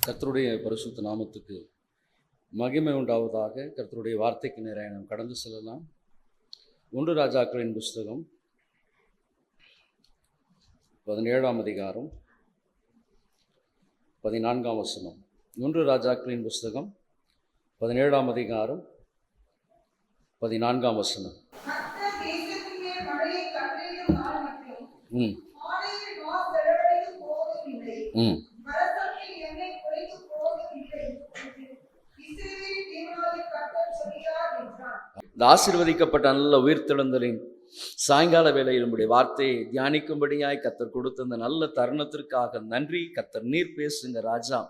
கர்த்தருடைய பரிசுத்த நாமத்துக்கு மகிமை உண்டாவதாக. கர்த்தருடைய வார்த்தைக்கு நேராக நாம் கடந்து செல்லலாம். 1 ராஜாக்களின் புஸ்தகம் 17ஆம் அதிகாரம் 14ஆம் வசனம். 1 ராஜாக்களின் புஸ்தகம் 17ஆம் அதிகாரம் 14ஆம் வசனம். இந்த ஆசீர்வதிக்கப்பட்ட நல்ல உயிர்த்தெழுந்தலின் சாயங்கால வேளையில் நம்முடைய வார்த்தையை தியானிக்கும்படியாய் கர்த்தர் கொடுத்த அந்த நல்ல தருணத்திற்காக நன்றி. கர்த்தர் நீர் பேசுங்க ராஜா.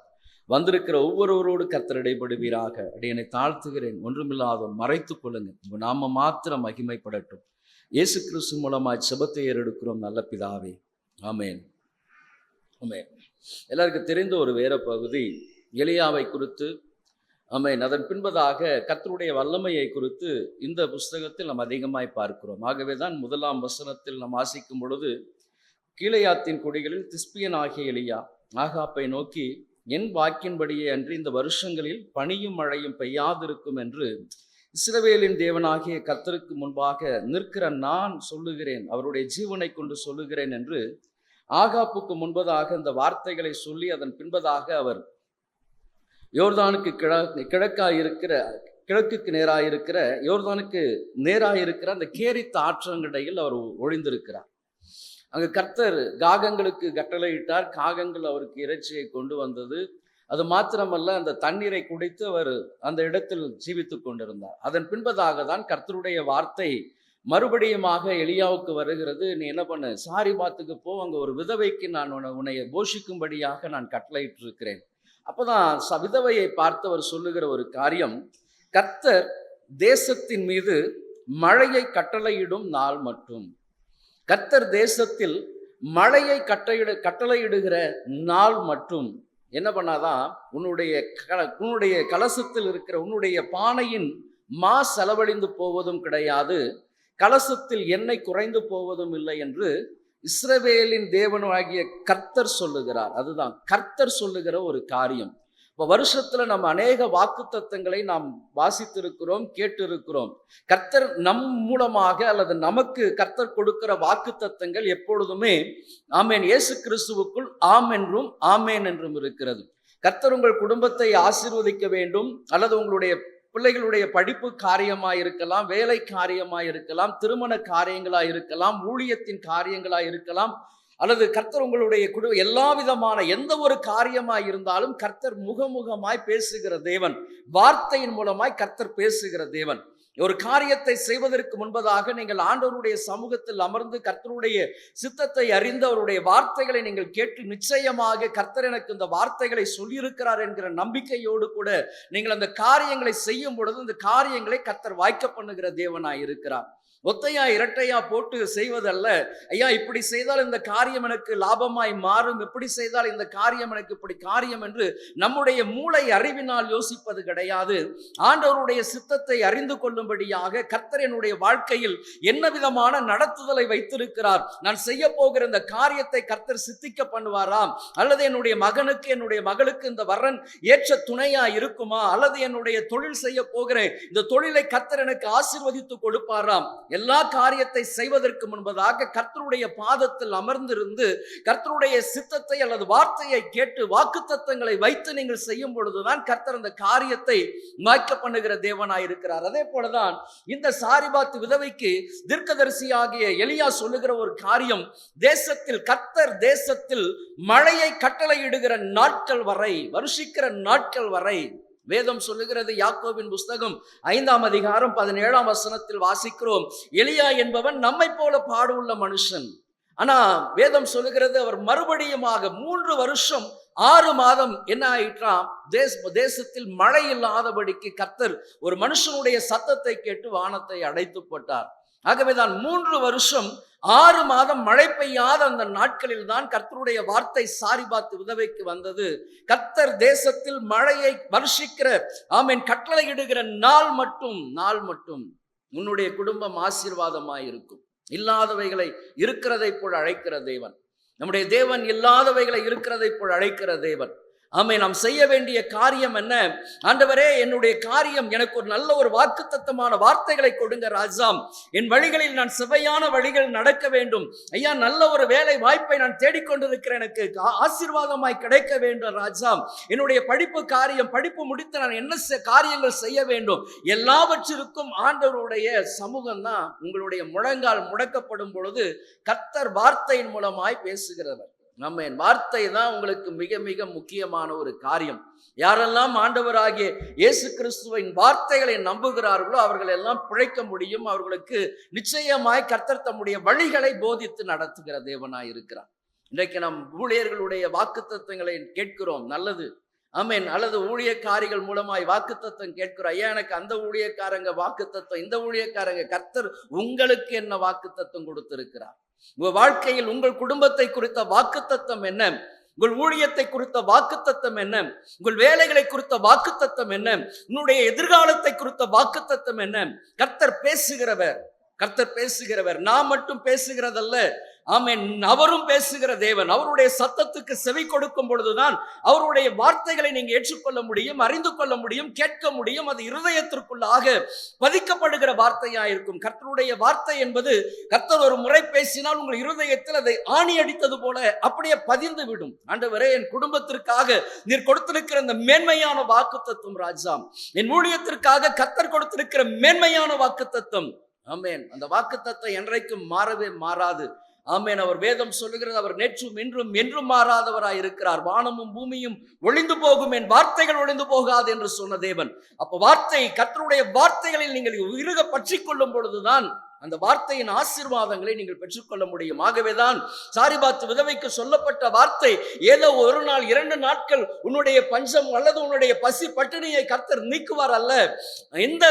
வந்திருக்கிற ஒவ்வொருவரோடு கர்த்தர் இடைபடுவீராக. அடியனை தாழ்த்துகிறேன், ஒன்றுமில்லாதவன் மறைத்துக் கொள்ளுங்க. உங்க நாம மாத்திரம் மகிமைப்படட்டும். இயேசு கிறிஸ்து மூலமாய் செபத்தை ஏறெடுக்கிறோம் நல்ல பிதாவே, ஆமேன். ஆமேன். எல்லாருக்கும் தெரிந்த ஒரு வேற பகுதி எலியாவை குறித்து. ஆமேன். அதன் பின்பதாக கர்த்தருடைய வல்லமையை குறித்து இந்த புஸ்தகத்தில் நாம் அதிகமாய் பார்க்கிறோம். ஆகவே தான் 1ஆம் வசனத்தில் நாம் வாசிக்கும் பொழுது, கீலேயாத்தின் குடிகளில் திஸ்பியன் ஆகிய எலியா ஆகாப்பை நோக்கி, என் வாக்கின்படியே அன்றி இந்த வருஷங்களில் பனியும் மழையும் பெய்யாதிருக்கும் என்று இஸ்ரவேலின் தேவனாகிய கர்த்தருக்கு முன்பாக நிற்கிற நான் சொல்லுகிறேன், அவருடைய ஜீவனை கொண்டு சொல்லுகிறேன் என்று ஆகாப்புக்கு முன்பதாக இந்த வார்த்தைகளை சொல்லி அதன் பின்பதாக அவர் யோர்தானுக்கு கிழக்குக்கு நேராயிருக்கிற யோர்தானுக்கு நேராயிருக்கிற அந்த கேரித்த ஆற்றங்கடையில் அவர் ஒழிந்திருக்கிறார். அங்கு கர்த்தர் காகங்களுக்கு கட்டளையிட்டார். காகங்கள் அவருக்கு இறைச்சியை கொண்டு வந்தது. அது மாத்திரமல்ல, அந்த தண்ணீரை குடித்து அவர் அந்த இடத்தில் ஜீவித்து கொண்டிருந்தார். அதன் பின்பதாக தான் கர்த்தருடைய வார்த்தை மறுபடியுமாக எலியாவுக்கு வருகிறது. நீ என்ன பண்ணு, சாரிபாத்துக்கு போ, அங்கே ஒரு விதவைக்கு நான் உன்னை போஷிக்கும்படியாக நான் கட்டளையிட்டு இருக்கிறேன். அப்போதான் விதவையை பார்த்தவர் சொல்லுகிற ஒரு காரியம், கர்த்தர் தேசத்தின் மீது மழையை கட்டளையிடும் நாள் மட்டும். கர்த்தர் தேசத்தில் மழையை கட்டளையிடுகிற நாள் மட்டும் என்ன பண்ணாதான், உன்னுடைய கலசத்தில் இருக்கிற உன்னுடைய பானையின் மா செலவழிந்து போவதும் கிடையாது, கலசத்தில் எண்ணெய் குறைந்து போவதும் இல்லை என்று இஸ்ரவேலின் தேவனாகிய கர்த்தர் சொல்லுகிறார். அதுதான் கர்த்தர் சொல்லுகிற ஒரு காரியம். இப்போ வருஷத்துல நம்ம அநேக வாக்குத்தத்தங்களை நாம் வாசித்திருக்கிறோம், கேட்டிருக்கிறோம். கர்த்தர் நம் மூலமாக அல்லது நமக்கு கர்த்தர் கொடுக்கிற வாக்குத்தத்தங்கள் எப்பொழுதுமே ஆமேன், இயேசு கிறிஸ்துவுக்குள் ஆம் என்றும் ஆமேன் என்றும் இருக்கிறது. கர்த்தர் உங்கள் குடும்பத்தை ஆசீர்வதிக்க வேண்டும், அல்லது உங்களுடைய பிள்ளைகளுடைய படிப்பு காரியமாய் இருக்கலாம், வேலை காரியமாய் இருக்கலாம், திருமண காரியங்களாய் இருக்கலாம், ஊழியத்தின் காரியங்களாய் இருக்கலாம், அல்லது கர்த்தர் உங்களுடைய எல்லா விதமான எந்த ஒரு காரியமாய் இருந்தாலும் கர்த்தர் முகமுகமாய் பேசுகிற தேவன். வார்த்தையின் மூலமாய் கர்த்தர் பேசுகிற தேவன். ஒரு காரியத்தை செய்வதற்கு முன்பதாக நீங்கள் ஆண்டவருடைய சமூகத்தில் அமர்ந்து கர்த்தருடைய சித்தத்தை அறிந்து அவருடைய வார்த்தைகளை நீங்கள் கேட்டு, நிச்சயமாக கர்த்தர் எனக்கு இந்த வார்த்தைகளை சொல்லியிருக்கிறார் என்கிற நம்பிக்கையோடு கூட நீங்கள் அந்த காரியங்களை செய்யும் பொழுது இந்த காரியங்களை கர்த்தர் வாய்க்க பண்ணுகிற தேவனாய் இருக்கிறார். ஒத்தையா இரட்டையா போட்டு செய்வதல்ல. ஐயா, இப்படி செய்தால் இந்த காரியம் எனக்கு லாபமாய் மாறும், இப்படி செய்தால் இந்த காரியம் எனக்கு இப்படி காரியம் என்று நம்முடைய மூளை அறிவினால் யோசிப்பது கிடையாது. ஆண்டவருடைய சித்தத்தை அறிந்து கொள்ளும்படியாக கர்த்தர் என்னுடைய வாழ்க்கையில் என்ன விதமான நடத்துதலை வைத்திருக்கிறார், நான் செய்ய போகிற இந்த காரியத்தை கர்த்தர் சித்திக்க பண்ணுவாராம், அல்லது என்னுடைய மகனுக்கு என்னுடைய மகளுக்கு இந்த வரன் ஏற்ற துணையா இருக்குமா, அல்லது என்னுடைய தொழில் செய்ய போகிறேன் இந்த தொழிலை கர்த்தர் எனக்கு ஆசீர்வதித்து கொடுப்பாராம். எல்லா காரியத்தை செய்வதற்கு முன்பதாக கர்த்தருடைய பாதத்தில் அமர்ந்திருந்து கர்த்தருடைய சித்தத்தை அல்லது வார்த்தையை கேட்டு வாக்குத்தத்தங்களை வைத்து நீங்கள் செய்யும் பொழுதுதான் கர்த்தர் அந்த காரியத்தை வாய்க்க பண்ணுகிற தேவனாய் இருக்கிறார். அதே போலதான் இந்த சாரிபாத் விதவைக்கு தீர்க்கதரிசியாகிய எலியா சொல்லுகிற ஒரு காரியம், தேசத்தில் கர்த்தர் தேசத்தில் மழையை கட்டளையிடுகிற நாட்கள் வரை, வருஷிக்கிற நாட்கள் வரை வேதம் சொல்லுகிறது. யாக்கோபின் புஸ்தகம் 5ஆம் அதிகாரம் 17ஆம் வசனத்தில் வாசிக்கிறோம், எலியா என்பவன் நம்மை போல பாடுள்ள மனுஷன். ஆனா வேதம் சொல்லுகிறது, அவர் மறுபடியுமாக 3 வருஷம் 6 மாதம் என்ன ஆயிற்றாம், தேசத்தில் மழை இல்லாதபடிக்கு கர்த்தர் ஒரு மனுஷனுடைய சத்தத்தை கேட்டு வானத்தை அடைத்து போட்டார். ஆகவேதான் 3 வருஷம் 6 மாதம் மழை பெய்யாத அந்த நாட்களில் தான் கர்த்தருடைய வார்த்தை சாரிபாத் விதவைக்கு வந்தது. கர்த்தர் தேசத்தில் மழையை வருஷிக்கிற ஆமேன் கட்டளையிடுகிற நாள் மட்டும் உன்னுடைய குடும்பம் ஆசீர்வாதமாய் இருக்கும். இல்லாதவைகளை இருக்கிறதை போல் அழைக்கிற தேவன் நம்முடைய தேவன். இல்லாதவைகளை இருக்கிறதை போல் அழைக்கிற தேவன். ஆமே, நாம் செய்ய வேண்டிய காரியம் என்ன? ஆண்டவரே, என்னுடைய காரியம், எனக்கு ஒரு நல்ல ஒரு வாக்குத்தத்தமான வார்த்தைகளை கொடுங்க ராஜா. என் வழிகளில் நான் செவ்வையான வழிகள் நடக்க வேண்டும் ஐயா. நல்ல ஒரு வேலை வாய்ப்பை நான் தேடிக்கொண்டிருக்கிறேன், எனக்கு ஆசீர்வாதமாய் கிடைக்க வேண்டும் ராஜா. என்னுடைய படிப்பு காரியம், படிப்பு முடித்து நான் என்ன காரியங்கள் செய்ய வேண்டும், எல்லாவற்றிற்கும் ஆண்டவருடைய சமூகம் தான் உங்களுடைய முழங்கால் முடக்கப்படும் பொழுது கர்த்தர் வார்த்தையின் மூலமாய் பேசுகிறவர். ஆமென். வார்த்தை தான் உங்களுக்கு மிக மிக முக்கியமான ஒரு காரியம். யாரெல்லாம் ஆண்டவராகிய இயேசு கிறிஸ்துவின் வார்த்தைகளை நம்புகிறார்களோ அவர்கள் எல்லாம் பிழைக்க முடியும். அவர்களுக்கு நிச்சயமாய் கர்த்தர் தம்முடைய வழிகளை போதித்து நடத்துகிற தேவனாய் இருக்கிறார். இன்றைக்கு நம் ஊழியர்களுடைய வாக்குத்தத்தங்களை கேட்கிறோம், நல்லது. ஆமென். அல்லது ஊழியக்காரிகள் மூலமாய் வாக்குத்தத்தம் கேட்கிறோம், ஐயா எனக்கு அந்த ஊழியக்காரங்க வாக்குத்தத்தம், இந்த ஊழியக்காரங்க. கர்த்தர் உங்களுக்கு என்ன வாக்குத்தத்தம் கொடுத்திருக்கிறார்? உங்கள் வாழ்க்கையில் உங்கள் குடும்பத்தை குறித்த வாக்குத்தத்தம் என்ன? உங்கள் ஊழியத்தை குறித்த வாக்குத்தத்தம் என்ன? உங்கள் வேலைகளை குறித்த வாக்குத்தத்தம் என்ன? உன்னுடைய எதிர்காலத்தை குறித்த வாக்குத்தத்தம் என்ன? கர்த்தர் பேசுகிறவர், கர்த்தர் பேசுகிறவர். நான் மட்டும் பேசுகிறதல்ல, ஆமென், அவரும் பேசுகிற தேவன். அவருடைய சத்தத்துக்கு செவி கொடுக்கும் பொழுதுதான் அவருடைய வார்த்தைகளை நீங்க ஏற்றுக்கொள்ள முடியும், அறிந்து கொள்ள முடியும், கேட்க முடியும். அது இருதயத்திற்குள்ளாக பதிக்கப்படுகிற வார்த்தையா இருக்கும். கர்த்தருடைய வார்த்தை என்பது, கர்த்தர் ஒரு முறை பேசினால் உங்கள் இருதயத்தில் அதை ஆணி அடித்தது போல அப்படியே பதிந்து விடும். ஆண்டவரே, என் குடும்பத்திற்காக நீர் கொடுத்திருக்கிற இந்த மேன்மையான வாக்குத்தத்தம் ராஜா, என் ஊழியத்திற்காக கர்த்தர் கொடுத்திருக்கிற மேன்மையான வாக்குத்தத்தம், ஆமென், அந்த வாக்குத்தத்தம் என்றைக்கும் மாறவே மாறாது. ஆமென். அவர் வேதம் சொல்லுகிறது, அவர் நேற்றும் இன்றும் என்றும் மாறாதவராய் இருக்கிறார். வானமும் பூமியும் ஒளிந்து போகும், என் வார்த்தைகள் ஒளிந்து போகாது என்று சொன்ன தேவன். அப்ப வார்த்தை, கர்த்தருடைய வார்த்தைகளில் நீங்கள் இறுக பற்றி கொள்ளும் பொழுதுதான் அந்த வார்த்தையின் ஆசீர்வாதங்களை நீங்கள் பெற்றுக்கொள்ள முடியும். ஆகவேதான் சாரிபாத் விதவைக்கு சொல்லப்பட்ட வார்த்தை, ஏதோ ஒரு நாள் 2 நாட்கள் உன்னுடைய பஞ்சம் அல்லது உன்னுடைய பசி பட்டினியை கர்த்தர் நீக்குவார் அல்ல, இந்த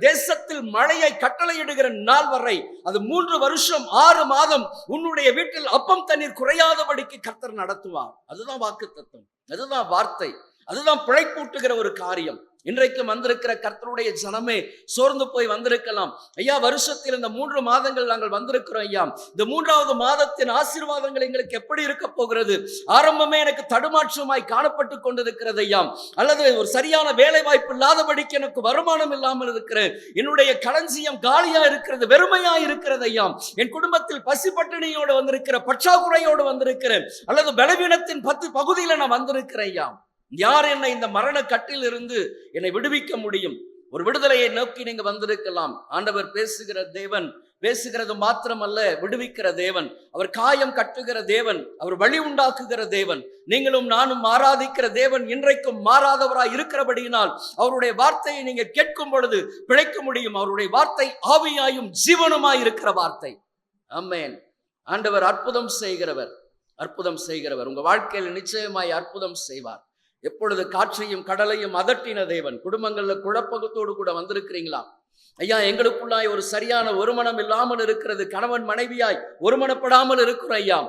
தேசத்தில் மழையை கட்டளையிடுகிற நாள் வரை, அது 3 வருஷம் 6 மாதம் உன்னுடைய வீட்டில் அப்பம் தண்ணீர் குறையாதபடிக்கு கர்த்தர் நடத்துவார். அதுதான் வாக்குத்தத்தம், அதுதான் வார்த்தை, அதுதான் பிழைப்பூட்டுகிற ஒரு காரியம். இன்றைக்கு வந்திருக்கிற கர்த்தருடைய ஜனமே சோர்ந்து போய் வந்திருக்கலாம். ஐயா, வருஷத்தில் இந்த 3 மாதங்கள் நாங்கள் வந்திருக்கிறோம் ஐயா, இந்த 3வது மாதத்தின் ஆசீர்வாதங்கள் எங்களுக்கு எப்படி இருக்க போகிறது? ஆரம்பமே எனக்கு தடுமாற்றமாய் காணப்பட்டு கொண்டிருக்கிறது ஐயா, அல்லது ஒரு சரியான வேலை வாய்ப்பு இல்லாதபடிக்கு எனக்கு வருமானம் இல்லாமல் இருக்கிறேன், என்னுடைய களஞ்சியம் காலியா இருக்கிறது, வெறுமையா இருக்கிறது ஐயா, என் குடும்பத்தில் பசி பட்டினியோடு வந்திருக்கிற, பற்றாக்குறையோடு வந்திருக்கிறேன், அல்லது பலவீனத்தின் 10 பகுதியில் நான் வந்திருக்கிறேன் ஐயா. யார் என்னை இந்த மரண கட்டில் இருந்து என்னை விடுவிக்க முடியும்? ஒரு விடுதலையை நோக்கி நீங்க வந்திருக்கலாம். ஆண்டவர் பேசுகிற தேவன், பேசுகிறது மாத்திரமல்ல, விடுவிக்கிற தேவன். அவர் காயம் கட்டுகிற தேவன், அவர் வழி உண்டாக்குகிற தேவன். நீங்களும் நானும் ஆராதிக்கிற தேவன் இன்றைக்கும் மாறாதவராய் இருக்கிறபடியினால் அவருடைய வார்த்தையை நீங்க கேட்கும் பொழுது பிழைக்க முடியும். அவருடைய வார்த்தை ஆவியாயும் ஜீவனுமாய் இருக்கிற வார்த்தை. ஆமென். ஆண்டவர் அற்புதம் செய்கிறவர், அற்புதம் செய்கிறவர். உங்க வாழ்க்கையில் நிச்சயமாய் அற்புதம் செய்வார். எப்பொழுது காற்றையும் கடலையும் அதட்டின தேவன். குடும்பங்கள்ல குழப்பத்தோடு கூட வந்திருக்கிறீங்களா? ஐயா, எங்களுக்குள்ளாய் ஒரு சரியான ஒருமனம் இல்லாமல் இருக்கிறது, கணவன் மனைவியாய் ஒருமனப்படாமல் இருக்கிறோம் ஐயா,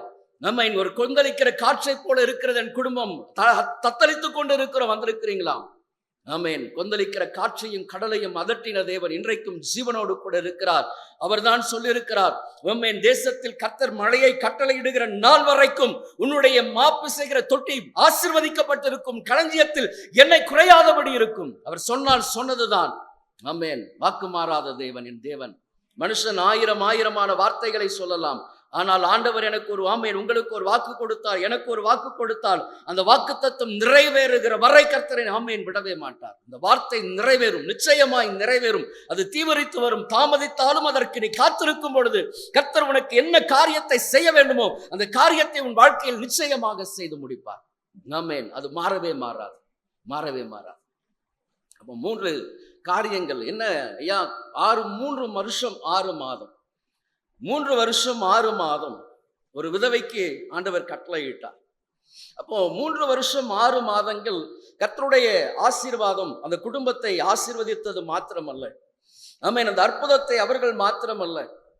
நம்ம ஒரு கொந்தளிக்கிற காற்றை போல இருக்கிறது என் குடும்பம், தத்தளித்துக் கொண்டு இருக்கிறோம், வந்திருக்கிறீங்களா? ஆமென். கொந்தளிக்கிற காற்றையும் கடலையும் அதட்டின தேவன் இன்றைக்கும் ஜீவனோடு கூட இருக்கிறார். அவர்தான் சொல்லியிருக்கிறார், ஆமென், தேசத்தில் கர்த்தர் மழையை கட்டளையிடுகிற நாள் வரைக்கும் உன்னுடைய மாப்பு செய்கிற தொட்டி ஆசீர்வதிக்கப்பட்டிருக்கும், களஞ்சியத்தில் எண்ணெய் குறையாதபடி இருக்கும். அவர் சொன்னால் சொன்னதுதான். ஆமென். வாக்கு மாறாத தேவன் என் தேவன். மனுஷன் 1000 வார்த்தைகளை சொல்லலாம், ஆனால் ஆண்டவர் எனக்கு ஒரு, ஆமென், உங்களுக்கு ஒரு வாக்கு கொடுத்தார், எனக்கு ஒரு வாக்கு கொடுத்தால் அந்த வாக்கு தத்துவம் நிறைவேறுகிற வரை கர்த்தரை, ஆமென், விடவே மாட்டார். இந்த வார்த்தை நிறைவேறும், நிச்சயமாய் நிறைவேறும். அது தீவிரித்து வரும். தாமதித்தாலும் அதற்கு நீ காத்திருக்கும் பொழுது கர்த்தர் உனக்கு என்ன காரியத்தை செய்ய வேண்டுமோ அந்த காரியத்தை உன் வாழ்க்கையில் நிச்சயமாக செய்து முடிப்பார். ஆமென். அது மாறவே மாறாது, மாறவே மாறாது. அப்போ 3 காரியங்கள் என்ன ஐயா? 3 வருஷம் 6 மாதம், 3 வருஷம் 6 மாதம் ஒரு விதவைக்கு ஆண்டவர் கட்டளையிட்டார். அப்போ 3 வருஷம் 6 மாதங்கள் கர்த்தருடைய ஆசீர்வாதம் அந்த குடும்பத்தை ஆசீர்வதித்தது மாத்திரமல்ல, ஆமென், அந்த அற்புதத்தை அவர்கள் மாத்திரமல்ல,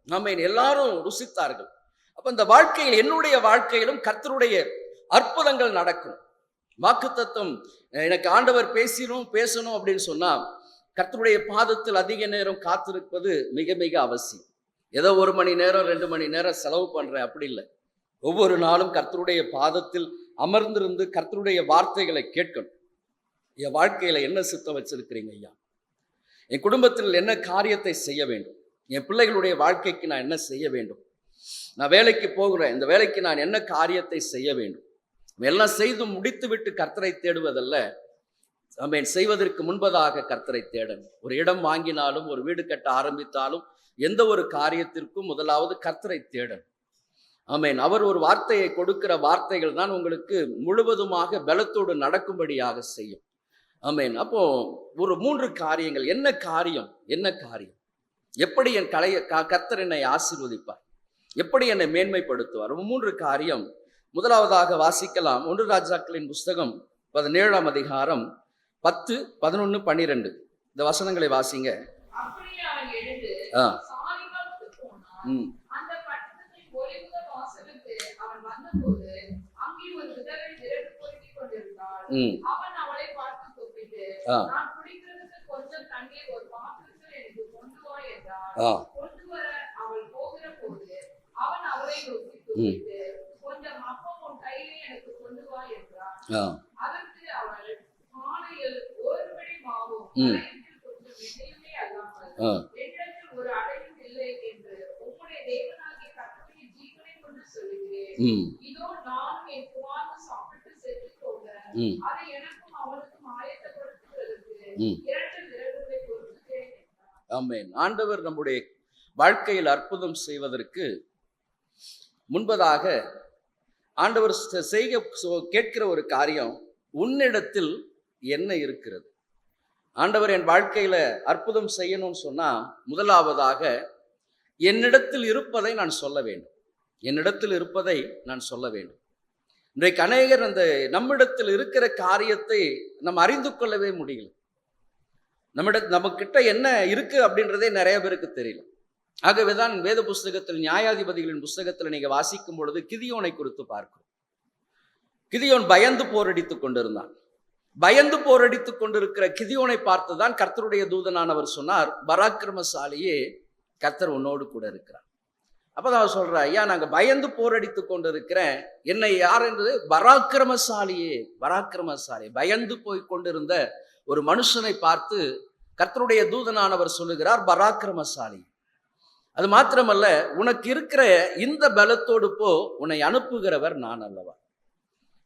ஆமென், எல்லாரும் ருசித்தார்கள். அப்ப இந்த வாழ்க்கையில், என்னுடைய வாழ்க்கையிலும் கர்த்தருடைய அற்புதங்கள் நடக்கும். வாக்குத்தத்தம் எனக்கு ஆண்டவர் பேசணும் அப்படின்னு சொன்னா கர்த்தருடைய பாதத்தில் அதிக நேரம் காத்திருப்பது மிக மிக அவசியம். ஏதோ 1 மணி நேரம் 2 மணி நேரம் செலவு பண்றேன் அப்படி இல்லை. ஒவ்வொரு நாளும் கர்த்தருடைய பாதத்தில் அமர்ந்திருந்து கர்த்தருடைய வார்த்தைகளை கேட்கணும். என் வாழ்க்கையில என்ன சித்தம் வச்சிருக்கிறீங்க ஐயா? என் குடும்பத்தில் என்ன காரியத்தை செய்ய வேண்டும்? என் பிள்ளைகளுடைய வாழ்க்கைக்கு நான் என்ன செய்ய வேண்டும்? நான் வேலைக்கு போகிறேன், இந்த வேலைக்கு நான் என்ன காரியத்தை செய்ய வேண்டும்? எல்லாம் செய்து முடித்து விட்டு கர்த்தரை தேடுவதல்ல, ஆமென், செய்வதற்கு முன்பதாக கர்த்தரை தேடணும். ஒரு இடம் வாங்கினாலும், ஒரு வீடு கட்ட ஆரம்பித்தாலும், எந்த ஒரு காரியத்திற்கும் முதலாவது கர்த்தரை தேடணும். ஆமென். அவர் ஒரு வார்த்தையை கொடுக்கிற வார்த்தைகள் தான் உங்களுக்கு முழுவதுமாக பலத்தோடு நடக்கும்படியாக செய்யும். ஆமென். அப்போ ஒரு 3 காரியங்கள். என்ன காரியம்? என்ன காரியம்? எப்படி என் கர்த்தர் என்னை ஆசீர்வதிப்பார்? எப்படி என்னை மேன்மைப்படுத்துவார்? 3 காரியம். முதலாவதாக வாசிக்கலாம். 1 ராஜாக்களின் புஸ்தகம் 17ஆம் அதிகாரம் 10, 11, 12 இந்த வசனங்களை வாசிங்க. அப்படியே அவன் எழுந்து சாலிகாவுக்குப் போனான். அந்த பட்டணத்தின் ஒலிமுக வாசலுக்கு அவன் வந்தபோது அங்கே ஒரு விதவை விறகு பொறுக்கிக் கொண்டிருந்தாள். அவன் அவளை பார்த்து கூப்பிட்டு, நான் குடிக்கிறதுக்கு கொஞ்சம் தண்ணீர் ஒரு பாத்திரத்தில் எனக்கு கொண்டு வா என்றான். கொண்டு வர அவள் போகிற போது அவன் அவளை நோக்கி கூப்பிட்டு, கொஞ்சம் அப்பம் உன் கையிலே எனக்கு கொண்டு வா என்றான். அதற்கு அவள், பானையில் ஒரு பிடி மாவும் கொஞ்சம் எண்ணெயுமே அல்லாமல் என்னிடத்தில் ஒரு அடையும் இல்லை என்று உம்முடைய தேவனாகிய கர்த்தருடைய ஜீவனை கொண்டு சொல்லுகிறேன். இதோ நானும் என் குமாரனும் சாப்பிட்டு செத்துப் போக அதை எனக்கும் அவனுக்கும் ஆயத்தப்படுத்துவதற்கு 2 விறகுகளை பொறுத்துகிறேன் என்றார். ஆமென். ஆண்டவர் நம்முடைய வாழ்க்கையில் அற்புதம் செய்வதற்கு முன்பதாக ஆண்டவர் கேட்கிற ஒரு காரியம், உன்னிடத்தில் என்ன இருக்கிறது? ஆண்டவர் என் வாழ்க்கையில அற்புதம் செய்யணும்னு சொன்னா முதலாவதாக என்னிடத்தில் இருப்பதை நான் சொல்ல வேண்டும். என்னிடத்தில் இருப்பதை நான் சொல்ல வேண்டும். இன்றைக்கு அநேகர் அந்த நம்மிடத்தில் இருக்கிற காரியத்தை நம்ம அறிந்து கொள்ளவே முடியல. நம்மக்கிட்ட என்ன இருக்கு அப்படின்றதே நிறைய பேருக்கு தெரியல. ஆகவேதான் வேத புஸ்தகத்தில், நியாயாதிபதிகளின் புஸ்தகத்தில் நீங்க வாசிக்கும் பொழுது கிதியோனை குறித்து பார்க்கிறோம். கிதியோன் பயந்து போரடித்துக் கொண்டிருந்தான். பயந்து போரடித்துக் கொண்டிருக்கிற கிதியோனை பார்த்துதான் கர்த்தருடைய தூதனானவர் சொன்னார், பராக்கிரமசாலியே, கர்த்தர் உன்னோடு கூட இருக்கிறார். அப்பதான் அவர் சொல்ற, ஐயா நாங்க பயந்து போரடித்துக் கொண்டிருக்கிறேன், என்னை யார் என்று? பராக்கிரமசாலியே, பராக்கிரமசாலி. பயந்து போய் கொண்டிருந்த ஒரு மனுஷனை பார்த்து கர்த்தருடைய தூதனானவர் சொல்லுகிறார், பராக்கிரமசாலி. அது மாத்திரமல்ல, உனக்கு இருக்கிற இந்த பலத்தோடு போ, உன்னை அனுப்புகிறவர் நான் அல்லவா.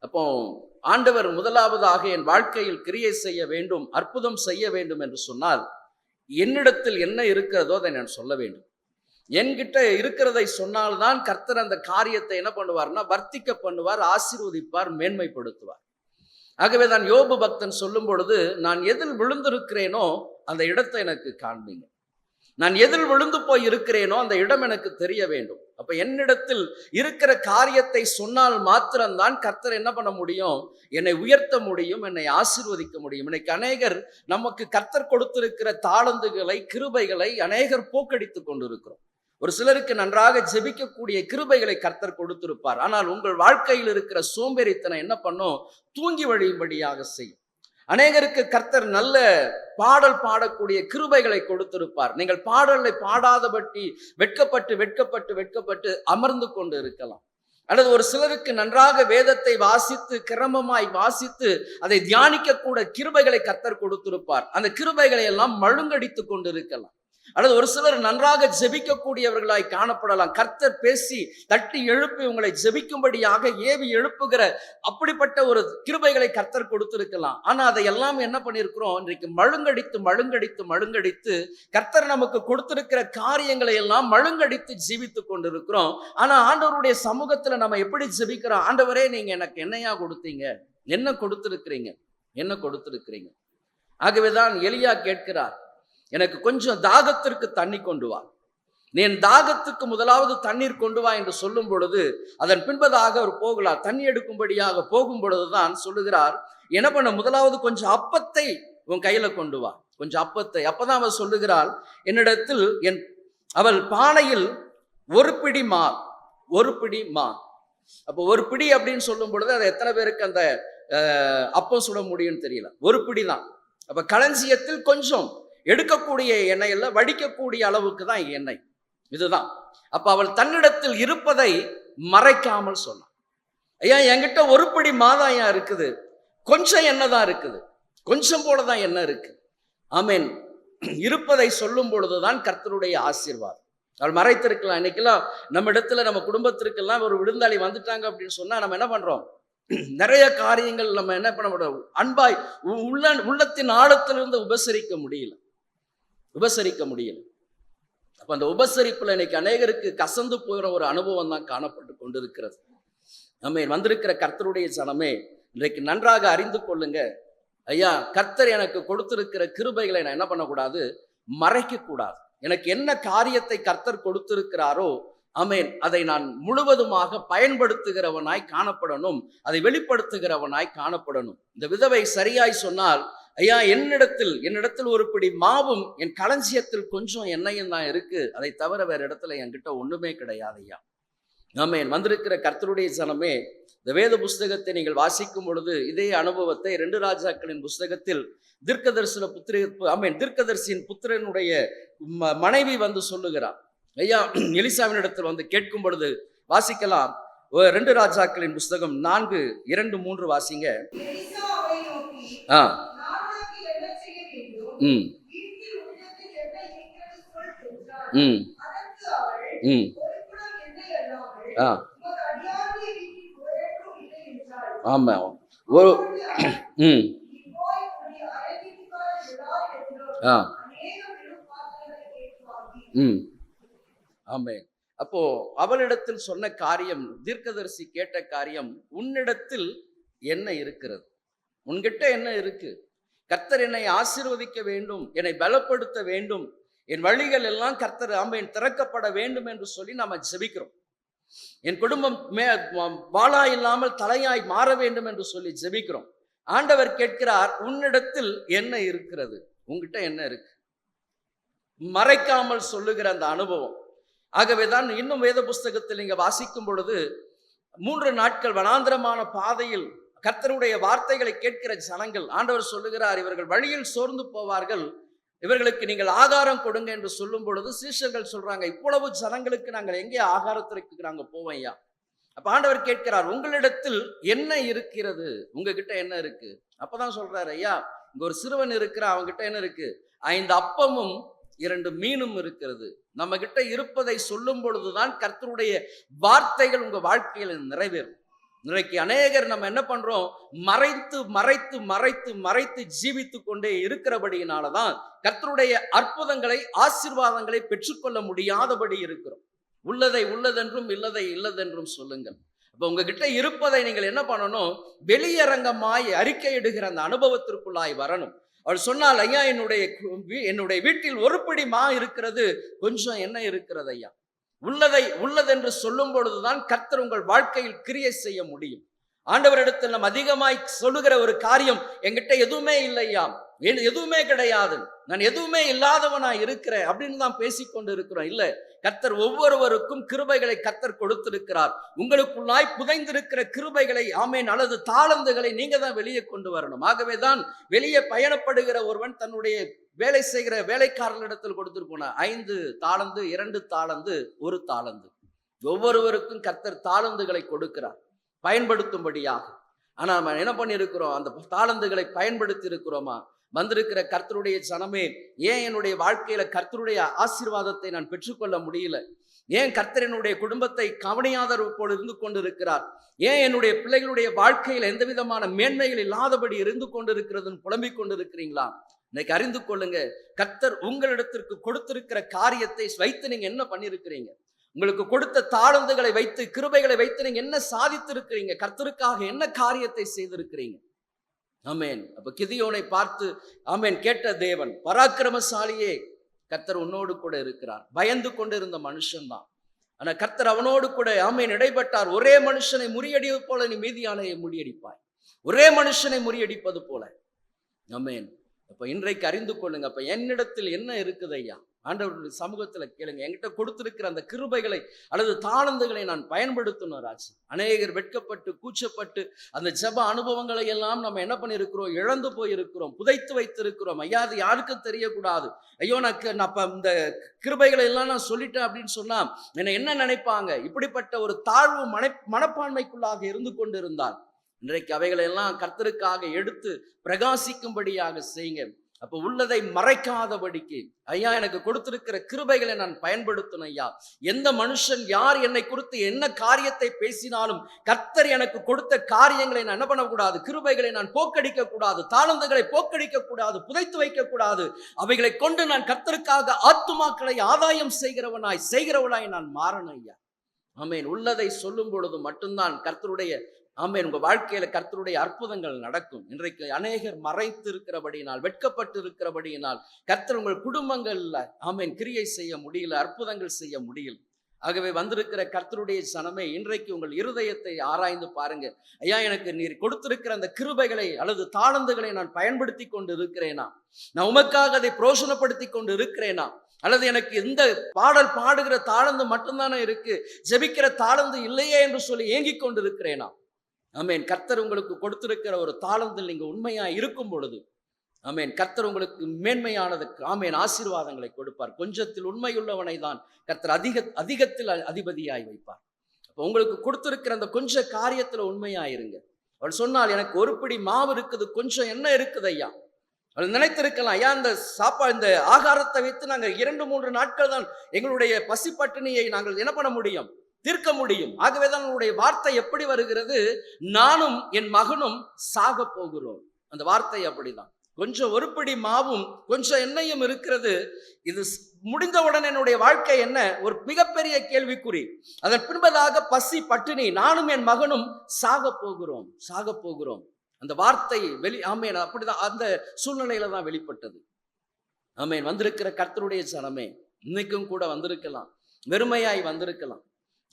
அப்போ ஆண்டவர் முதலாவதாக என் வாழ்க்கையில் கிரியை செய்ய வேண்டும், அற்புதம் செய்ய வேண்டும் என்று சொன்னால், என்னிடத்தில் என்ன இருக்கிறதோ அதை நான் சொல்ல வேண்டும். என்கிட்ட இருக்கிறதை சொன்னால்தான் கர்த்தர் அந்த காரியத்தை என்ன பண்ணுவார்னா வர்த்திக்க பண்ணுவார், ஆசீர்வதிப்பார், மேன்மைப்படுத்துவார். ஆகவே தான் யோபு பக்தன் சொல்லும் பொழுது, நான் எதில் விழுந்திருக்கிறேனோ அந்த இடத்தை எனக்கு காண்பீங்க. நான் எதில் விழுந்து போய் இருக்கிறேனோ அந்த இடம் எனக்கு தெரிய வேண்டும். அப்ப என்னிடத்தில் இருக்கிற காரியத்தை சொன்னால் மாத்திரம்தான் கர்த்தர் என்ன பண்ண முடியும்? என்னை உயர்த்த முடியும், என்னை ஆசீர்வதிக்க முடியும். இன்னைக்கு அநேகர் நமக்கு கர்த்தர் கொடுத்திருக்கிற தாளந்துகளை, கிருபைகளை அநேகர் போக்கடித்துக் கொண்டிருக்கிறோம். ஒரு சிலருக்கு நன்றாக ஜெபிக்கக்கூடிய கிருபைகளை கர்த்தர் கொடுத்திருப்பார். ஆனால் உங்கள் வாழ்க்கையில் இருக்கிற சோம்பேறித்தனம் என்ன பண்ணும்? தூங்கி வழியும்படியாக செய்யும். அநேகருக்கு கர்த்தர் நல்ல பாடல் பாடக்கூடிய கிருபைகளை கொடுத்திருப்பார். நீங்கள் பாடலை பாடாதபடி வெட்கப்பட்டு வெட்கப்பட்டு வெட்கப்பட்டு அமர்ந்து கொண்டு இருக்கலாம். அல்லது ஒரு சிலருக்கு நன்றாக வேதத்தை வாசித்து கிரமமாய் வாசித்து அதை தியானிக்க கூட கிருபைகளை கர்த்தர் கொடுத்திருப்பார். அந்த கிருபைகளை எல்லாம் மழுங்கடித்து கொண்டு இருக்கலாம். அல்லது ஒரு சிலர் நன்றாக ஜெபிக்கக்கூடியவர்களாய் காணப்படலாம். கர்த்தர் பேசி தட்டி எழுப்பி உங்களை ஜெபிக்கும்படியாக ஏவி எழுப்புகிற அப்படிப்பட்ட ஒரு கிருபைகளை கர்த்தர் கொடுத்திருக்கலாம். ஆனா அதை எல்லாம் என்ன பண்ணியிருக்கிறோம்? இன்றைக்கு மழுங்கடித்து மழுங்கடித்து மழுங்கடித்து கர்த்தர் நமக்கு கொடுத்திருக்கிற காரியங்களை எல்லாம் மழுங்கடித்து ஜீவித்து கொண்டிருக்கிறோம். ஆனா ஆண்டவருடைய சமூகத்துல நம்ம எப்படி ஜெபிக்கிறோம்? ஆண்டவரே, நீங்க எனக்கு என்னையா கொடுத்தீங்க? என்ன கொடுத்திருக்கிறீங்க? என்ன கொடுத்திருக்கிறீங்க? ஆகவேதான் எலியா கேட்கிறார், எனக்கு கொஞ்சம் தாகத்திற்கு தண்ணி கொண்டு வா. நீ என் தாகத்துக்கு முதலாவது தண்ணீர் கொண்டு வா என்று சொல்லும் பொழுது அதன் பின்பதாக அவர் போகலாம். தண்ணி எடுக்கும்படியாக போகும் பொழுதுதான் சொல்லுகிறார், என்ன பண்ண? முதலாவது கொஞ்சம் அப்பத்தை உன் கையில கொண்டு வா, கொஞ்சம் அப்பத்தை. அப்பதான் அவர் சொல்லுகிறாள், என்னிடத்தில் அவள் பானையில் ஒரு பிடி மா, ஒரு பிடி மா. அப்போ ஒரு பிடி அப்படின்னு சொல்லும் பொழுது அது எத்தனை பேருக்கு அந்த அப்பம் சுட முடியும்னு தெரியல. ஒரு பிடி தான். அப்ப களஞ்சியத்தில் கொஞ்சம் எடுக்கக்கூடிய எண்ணெய் இல்லை, வடிக்கக்கூடிய அளவுக்கு தான் எண்ணெய். இதுதான். அப்ப அவள் தன்னிடத்தில் இருப்பதை மறைக்காமல் சொன்னாள். ஐயா என்கிட்ட ஒரு படி மாதாயா இருக்குது, கொஞ்சம் எண்ணெய் தான் இருக்குது, கொஞ்சம் போலதான் எண்ணெய் இருக்கு. ஆமென். இருப்பதை சொல்லும் பொழுதுதான் கர்த்தருடைய ஆசீர்வாதம். அவள் மறைத்திருக்கலாம். இன்னைக்கெல்லாம் நம்ம இடத்துல நம்ம குடும்பத்திற்கெல்லாம் ஒரு விருந்தாளி வந்துட்டாங்க அப்படின்னு சொன்னா நம்ம என்ன பண்றோம்? நிறைய காரியங்கள் நம்ம என்ன பண்ண முடியும்? அன்பாய் உள்ளத்தின் ஆழத்திலிருந்து உபசரிக்க முடியல. அப்ப அந்த உபசரிப்புல இன்னைக்கு அநேகருக்கு கசந்து போகிற ஒரு அனுபவம் தான் காணப்பட்டு கொண்டிருக்கிறது. ஆமென். வந்திருக்கிற கர்த்தருடைய ஜனமே, இன்றைக்கு நன்றாக அறிந்து கொள்ளுங்க. ஐயா, கர்த்தர் எனக்கு கொடுத்திருக்கிற கிருபைகளை நான் என்ன பண்ணக்கூடாது? மறைக்க கூடாது. எனக்கு என்ன காரியத்தை கர்த்தர் கொடுத்திருக்கிறாரோ, ஆமென், அதை நான் முழுவதுமாக பயன்படுத்துகிறவனாய் காணப்படணும், அதை வெளிப்படுத்துகிறவனாய் காணப்படணும். இந்த விதவை சரியாய் சொன்னால், ஐயா என்னிடத்தில் ஒரு பிடி மாவும் என் களஞ்சியத்தில் கொஞ்சம் எண்ணெயும் தான் இருக்கு, அதை தவிர வேற இடத்துல என்கிட்ட ஒண்ணுமே கிடையாது ஐயா. ஆமென். வந்திருக்கிற கர்த்தருடைய ஜனமே, இந்த வேத புஸ்தகத்தை நீங்கள் வாசிக்கும் பொழுது இதே அனுபவத்தை 2 ராஜாக்களின் புஸ்தகத்தில் தீர்க்கதரிசியின் புத்திரனுடைய மனைவி வந்து சொல்லுகிறார். ஐயா, எலிசாவின் இடத்தில் வந்து கேட்கும் பொழுது வாசிக்கலாம். 2 ராஜாக்களின் புஸ்தகம் 4:2-3 வாசிங்க. ஆமா. ஒரு ஆமே. அப்போ அவளிடத்தில் சொன்ன காரியம், தீர்க்கதரிசி கேட்ட காரியம், உன்னிடத்தில் என்ன இருக்கிறது? உன்கிட்ட என்ன இருக்கு? கர்த்தர் என்னை ஆசீர்வதிக்க வேண்டும், என்னை பலப்படுத்த வேண்டும், என் வழிகள் எல்லாம் கர்த்தர் ஆமென் திறக்கப்பட வேண்டும் என்று சொல்லி நாம ஜெபிக்கிறோம். என் குடும்பம் வாளா இல்லாமல் தலையாய் மாற வேண்டும் என்று சொல்லி ஜெபிக்கிறோம். ஆண்டவர் கேட்கிறார், உன்னிடத்தில் என்ன இருக்கிறது? உங்ககிட்ட என்ன இருக்கு? மறைக்காமல் சொல்லுகிற அந்த அனுபவம். ஆகவேதான் இன்னும் வேத புஸ்தகத்தில் நீங்க வாசிக்கும் பொழுது 3 நாட்கள் வனாந்திரமான பாதையில் கர்த்தருடைய வார்த்தைகளை கேட்கிற ஜனங்கள், ஆண்டவர் சொல்லுகிறார், இவர்கள் வழியில் சோர்ந்து போவார்கள், இவர்களுக்கு நீங்கள் ஆகாரம் கொடுங்க என்று சொல்லும் பொழுது சீஷர்கள் சொல்றாங்க, இவ்வளவு ஜனங்களுக்கு நாங்கள் எங்கே ஆகாரத்திற்கு நாங்க போவோம் ஐயா? அப்ப ஆண்டவர் கேட்கிறார், உங்களிடத்தில் என்ன இருக்கிறது? உங்ககிட்ட என்ன இருக்கு? அப்பதான் சொல்றாரு, ஐயா இங்க ஒரு சிறுவன் இருக்கிறான், அவங்கிட்ட என்ன இருக்கு? 5 அப்பமும் 2 மீனும் இருக்கிறது. நம்ம கிட்ட இருப்பதை சொல்லும் பொழுதுதான் கர்த்தருடைய வார்த்தைகள் உங்க வாழ்க்கையில நிறைவேறும். இன்றைக்கு அநேகர் நம்ம என்ன பண்றோம்? மறைத்து மறைத்து மறைத்து மறைத்து ஜீவித்து கொண்டே இருக்கிறபடியினாலதான் கர்த்தருடைய அற்புதங்களை ஆசீர்வாதங்களை பெற்றுக்கொள்ள முடியாதபடி இருக்கிறோம். உள்ளதை உள்ளதென்றும் இல்லதை இல்லதென்றும் சொல்லுங்கள். அப்ப உங்ககிட்ட இருப்பதை நீங்கள் என்ன பண்ணணும்? வெளியரங்கமாய் அறிக்கையிடுகிற அந்த அனுபவத்திற்குள்ளாய் வரணும். அவள் சொன்னால், ஐயா என்னுடைய வீட்டில் ஒரு பிடி மா இருக்கிறது, கொஞ்சம் என்ன இருக்கிறது ஐயா? உள்ளதென்று சொல்லும் பொழுதுதான் கர்த்தர் உங்கள் வாழ்க்கையில் கிரியை செய்ய முடியும். ஆண்டவரிடத்தில் நம்ம அதிகமாய் சொல்லுகிற ஒரு காரியம், என்கிட்ட எதுவுமே இல்லையா, எதுவுமே கிடையாது, நான் எதுவுமே இல்லாதவனா இருக்கிறேன் அப்படின்னு தான் பேசிக்கொண்டு இருக்கிறோம். இல்ல, கர்த்தர் ஒவ்வொருவருக்கும் கிருபைகளை கர்த்தர் கொடுத்திருக்கிறார். உங்களுக்குள்ளாய் புதைந்திருக்கிற கிருபைகளை, ஆமேன், அல்லது தாளந்துகளை நீங்க தான் வெளியே கொண்டு வரணும். ஆகவேதான் வெளியே பயணப்படுகிற ஒருவன் தன்னுடைய வேலை செய்கிற வேலைக்காரர்களிடத்தில் கொடுத்துட்டு போன 5 தாளந்து, 2 தாளந்து, 1 தாளந்து. ஒவ்வொருவருக்கும் கர்த்தர் தாளந்துகளை கொடுக்கிறார் பயன்படுத்தும்படியாக. ஆனா நம்ம என்ன பண்ணியிருக்கிறோம்? அந்த தாளந்துகளை பயன்படுத்தி இருக்கிறோமா? வந்திருக்கிற கர்த்தருடைய ஜனமே, ஏன் என்னுடைய வாழ்க்கையில கர்த்தருடைய ஆசீர்வாதத்தை நான் பெற்றுக்கொள்ள முடியல? ஏன் கர்த்தர் என்னுடைய குடும்பத்தை கவனியாதவர் போல் இருந்து கொண்டிருக்கிறார்? ஏன் என்னுடைய பிள்ளைகளுடைய வாழ்க்கையில் எந்த விதமான மேன்மைகள் இல்லாதபடி இருந்து கொண்டிருக்கிறதுன்னு புலம்பிக் கொண்டிருக்கிறீங்களா? இன்னைக்கு அறிந்து கொள்ளுங்க, கர்த்தர் உங்களிடத்திற்கு கொடுத்திருக்கிற காரியத்தை வைத்து நீங்க என்ன பண்ணிருக்கிறீங்க? உங்களுக்கு கொடுத்த தாளந்துகளை வைத்து, கிருபைகளை வைத்து நீங்க என்ன சாதித்திருக்கிறீங்க? கர்த்தருக்காக என்ன காரியத்தை செய்திருக்கிறீங்க? ஆமென். அப்ப கிதியோனை பார்த்து ஆமென் கேட்ட தேவன், பராக்கிரமசாலியே, கர்த்தர் உன்னோடு கூட இருக்கிறார். பயந்து கொண்டிருந்த மனுஷன் தான், ஆனா கர்த்தர் அவனோடு கூட ஆமென் இடைப்பட்டார். ஒரே மனுஷனை முறியடிப்பது போல நீ மீதியானையை முறியடிப்பாய், ஒரே மனுஷனை முறியடிப்பது போல. ஆமென். அப்ப இன்றைக்கு அறிந்து கொள்ளுங்க, அப்ப என்னிடத்தில் என்ன இருக்குது ஐயா? ஆண்டவருடைய சமூகத்தில் கேளுங்க. என்கிட்ட கொடுத்திருக்கிற அந்த கிருபைகளை அல்லது தாளந்துகளை நான் பயன்படுத்தணும் ராஜா. அநேகர் வெட்கப்பட்டு கூச்சப்பட்டு அந்த ஜெப அனுபவங்களை எல்லாம் நம்ம என்ன பண்ணியிருக்கிறோம், இழந்து போயிருக்கிறோம், புதைத்து வைத்திருக்கிறோம். ஐயா அது யாருக்கும் தெரியக்கூடாது. ஐயோ நான் இந்த கிருபைகளை எல்லாம் நான் சொல்லிட்டேன் அப்படின்னு சொன்னா என்ன நினைப்பாங்க, இப்படிப்பட்ட ஒரு தாழ்வு மனப்பான்மைக்குள்ளாக இருந்து கொண்டிருந்தால் இன்றைக்கு அவைகளை எல்லாம் கர்த்தருக்காக எடுத்து பிரகாசிக்கும்படியாக செய்யுங்க. அப்போ உள்ளதை மறைக்காதபடிக்கு ஐயா எனக்கு கொடுத்திருக்கிற கிருபைகளை நான் பயன்படுத்தணும். ஐயா எந்த மனுஷன் யார் என்னை குறித்து என்ன காரியத்தை பேசினாலும் கர்த்தர் எனக்கு கொடுத்த காரியங்களை நான் என்ன பண்ணக்கூடாது, கிருபைகளை நான் போக்கடிக்க கூடாது, தாளந்துகளை போக்கடிக்க கூடாது, புதைத்து வைக்க கூடாது. அவைகளை கொண்டு நான் கர்த்தருக்காக ஆத்துமாக்களை ஆதாயம் செய்கிறவனாய் நான் மாறணும் ஐயா. ஆமேன். உள்ளதை சொல்லும் பொழுது மட்டும்தான் கர்த்தருடைய ஆமேன் உங்க வாழ்க்கையில கர்த்தருடைய அற்புதங்கள் நடக்கும். இன்றைக்கு அநேகர் மறைத்து இருக்கிறபடியினால், வெட்கப்பட்டு இருக்கிறபடியினால் கர்த்தர் உங்கள் குடும்பங்கள்ல ஆமேன் கிரியை செய்ய முடியல, அற்புதங்கள் செய்ய முடியல. ஆகவே வந்திருக்கிற கர்த்தருடைய சனமே, இன்றைக்கு உங்கள் இருதயத்தை ஆராய்ந்து பாருங்க. ஐயா எனக்கு நீர் கொடுத்திருக்கிற அந்த கிருபைகளை அல்லது தாளந்துகளை நான் பயன்படுத்தி கொண்டு இருக்கிறேனா, நான் உமக்காக அதை பிரோஷனப்படுத்தி கொண்டு இருக்கிறேனா, அல்லது எனக்கு இந்த பாடல் பாடுகிற தாளந்து மட்டும்தானே இருக்கு, ஜெபிக்கிற தாளந்து இல்லையே என்று சொல்லி ஏங்கிக் கொண்டு இருக்கிறேனா. ஆமேன். கர்த்தர் உங்களுக்கு கொடுத்திருக்கிற ஒரு தாளந்தில் நீங்க உண்மையா இருக்கும் பொழுது ஆமேன் கர்த்தர் உங்களுக்கு மேன்மையானதுக்கு ஆமேன் ஆசீர்வாதங்களை கொடுப்பார். கொஞ்சத்தில் உண்மையுள்ளவனை தான் கர்த்தர் அதிகத்தில் அதிபதியாய் வைப்பார். அப்போ உங்களுக்கு கொடுத்திருக்கிற அந்த கொஞ்ச காரியத்துல உண்மையாயிருங்க. அவள் சொன்னால் எனக்கு ஒரு பிடி மாவு இருக்குது, கொஞ்சம் என்ன இருக்குது ஐயா. அவள் நினைத்திருக்கலாம், ஐயா இந்த ஆகாரத்தை வைத்து நாங்கள் 2-3 நாட்கள் தான் எங்களுடைய பசி பட்டினியை நாங்கள் என்ன பண்ண முடியும், தீர்க்க முடியும். ஆகவேதான் உங்களுடைய வார்த்தை எப்படி வருகிறது, நானும் என் மகனும் சாக போகிறோம். அந்த வார்த்தை அப்படிதான். கொஞ்சம் ஒரு பிடி மாவும் கொஞ்சம் எண்ணெயும் இருக்கிறது. இது முடிந்தவுடன் என்னுடைய வாழ்க்கை என்ன, ஒரு மிகப்பெரிய கேள்விக்குறி. அதன் பின்பதாக பசி பட்டினி, நானும் என் மகனும் சாக போகிறோம். அந்த வார்த்தை ஆமேன் அப்படிதான் அந்த சூழ்நிலையில தான் வெளிப்பட்டது. ஆமேன். வந்திருக்கிற கர்த்தருடைய சனமே, இன்னைக்கும் கூட வந்திருக்கலாம், வெறுமையாய் வந்திருக்கலாம்.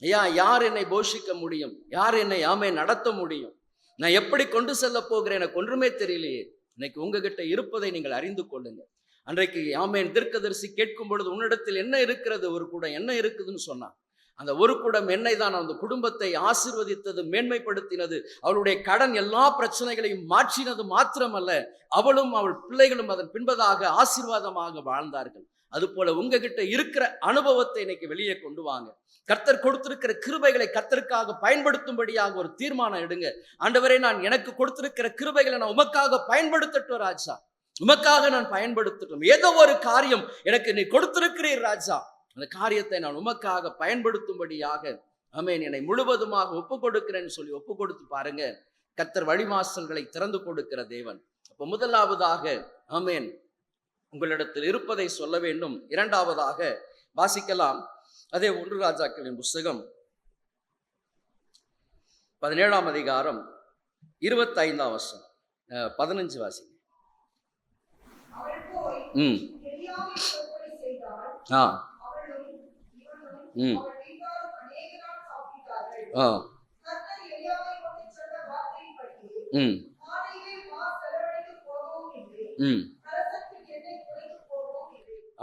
ஐயா யார் என்னை போஷிக்க முடியும், யார் என்னை ஆமேன் நடத்த முடியும், நான் எப்படி கொண்டு செல்ல போகிறேன், எனக்கு ஒன்றுமே தெரியலையே. இன்னைக்கு உங்ககிட்ட இருப்பதை நீங்கள் அறிந்து கொள்ளுங்க. அன்றைக்கு ஆமேன் தீர்க்கதரிசி கேட்கும் பொழுது உன்னிடத்தில் என்ன இருக்கிறது, ஒரு குடம் என்ன இருக்குதுன்னு சொன்னான். அந்த ஒரு குடம் எண்ணெய் தான் அந்த குடும்பத்தை ஆசீர்வதித்தது, மேன்மைப்படுத்தினது, அவளுடைய கடன் எல்லா பிரச்சனைகளையும் மாற்றினது மாத்திரமல்ல, அவளும் அவள் பிள்ளைகளும் அதன் பின்பதாக ஆசீர்வாதமாக வாழ்ந்தார்கள். அதுபோல உங்ககிட்ட இருக்கிற அனுபவத்தை இன்னைக்கு வெளியே கொண்டு வாங்க. கர்த்தர் கொடுத்திருக்கிற கிருபைகளை கர்த்தருக்காக பயன்படுத்தும்படியாக ஒரு தீர்மானம் எடுங்க. ஆண்டவரே நான் எனக்கு கொடுத்திருக்கிற கிருபைகளை நான் உமக்காக பயன்படுத்தட்டும் ராஜா, உமக்காக நான் பயன்படுத்தட்டும். ஏதோ ஒரு காரியம் எனக்கு நீ கொடுத்திருக்கிறீர் ராஜா, அந்த காரியத்தை நான் உமக்காக பயன்படுத்தும்படியாக ஆமேன் என்னை முழுவதுமாக ஒப்பு கொடுக்கிறேன்னு சொல்லி ஒப்பு கொடுத்து பாருங்க. கர்த்தர் வழிவாசல்களை திறந்து கொடுக்கிற தேவன். அப்போ முதலாவதாக ஆமேன் உங்களிடத்தில் இருப்பதை சொல்ல வேண்டும். இரண்டாவதாக வாசிக்கலாம். அதே 1 ராஜாக்களின் புஸ்தகம் 17ஆம் அதிகாரம் 25ஆம் வசனம் 15 வாசிங்க.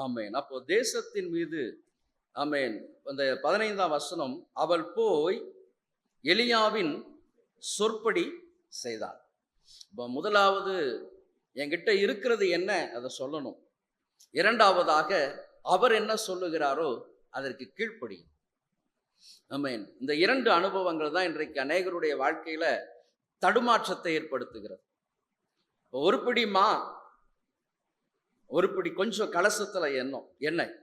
ஆமேன். அப்போ தேசத்தின் மீது ஆமேன் அந்த 15ஆம் வசனம், அவள் போய் எலியாவின் சொற்படி செய்தாள். இப்போ முதலாவது என்கிட்ட இருக்கிறது என்ன அதை சொல்லணும். இரண்டாவதாக அவர் என்ன சொல்லுகிறாரோ அதற்கு கீழ்ப்படியும். ஆமேன். இந்த 2 அனுபவங்கள் தான் இன்றைக்கு அநேகருடைய வாழ்க்கையில தடுமாற்றத்தை ஏற்படுத்துகிறது. ஒரு பிடிமா, ஒரு பிடி கொஞ்சம் கலசத்துல எண்ணெய்.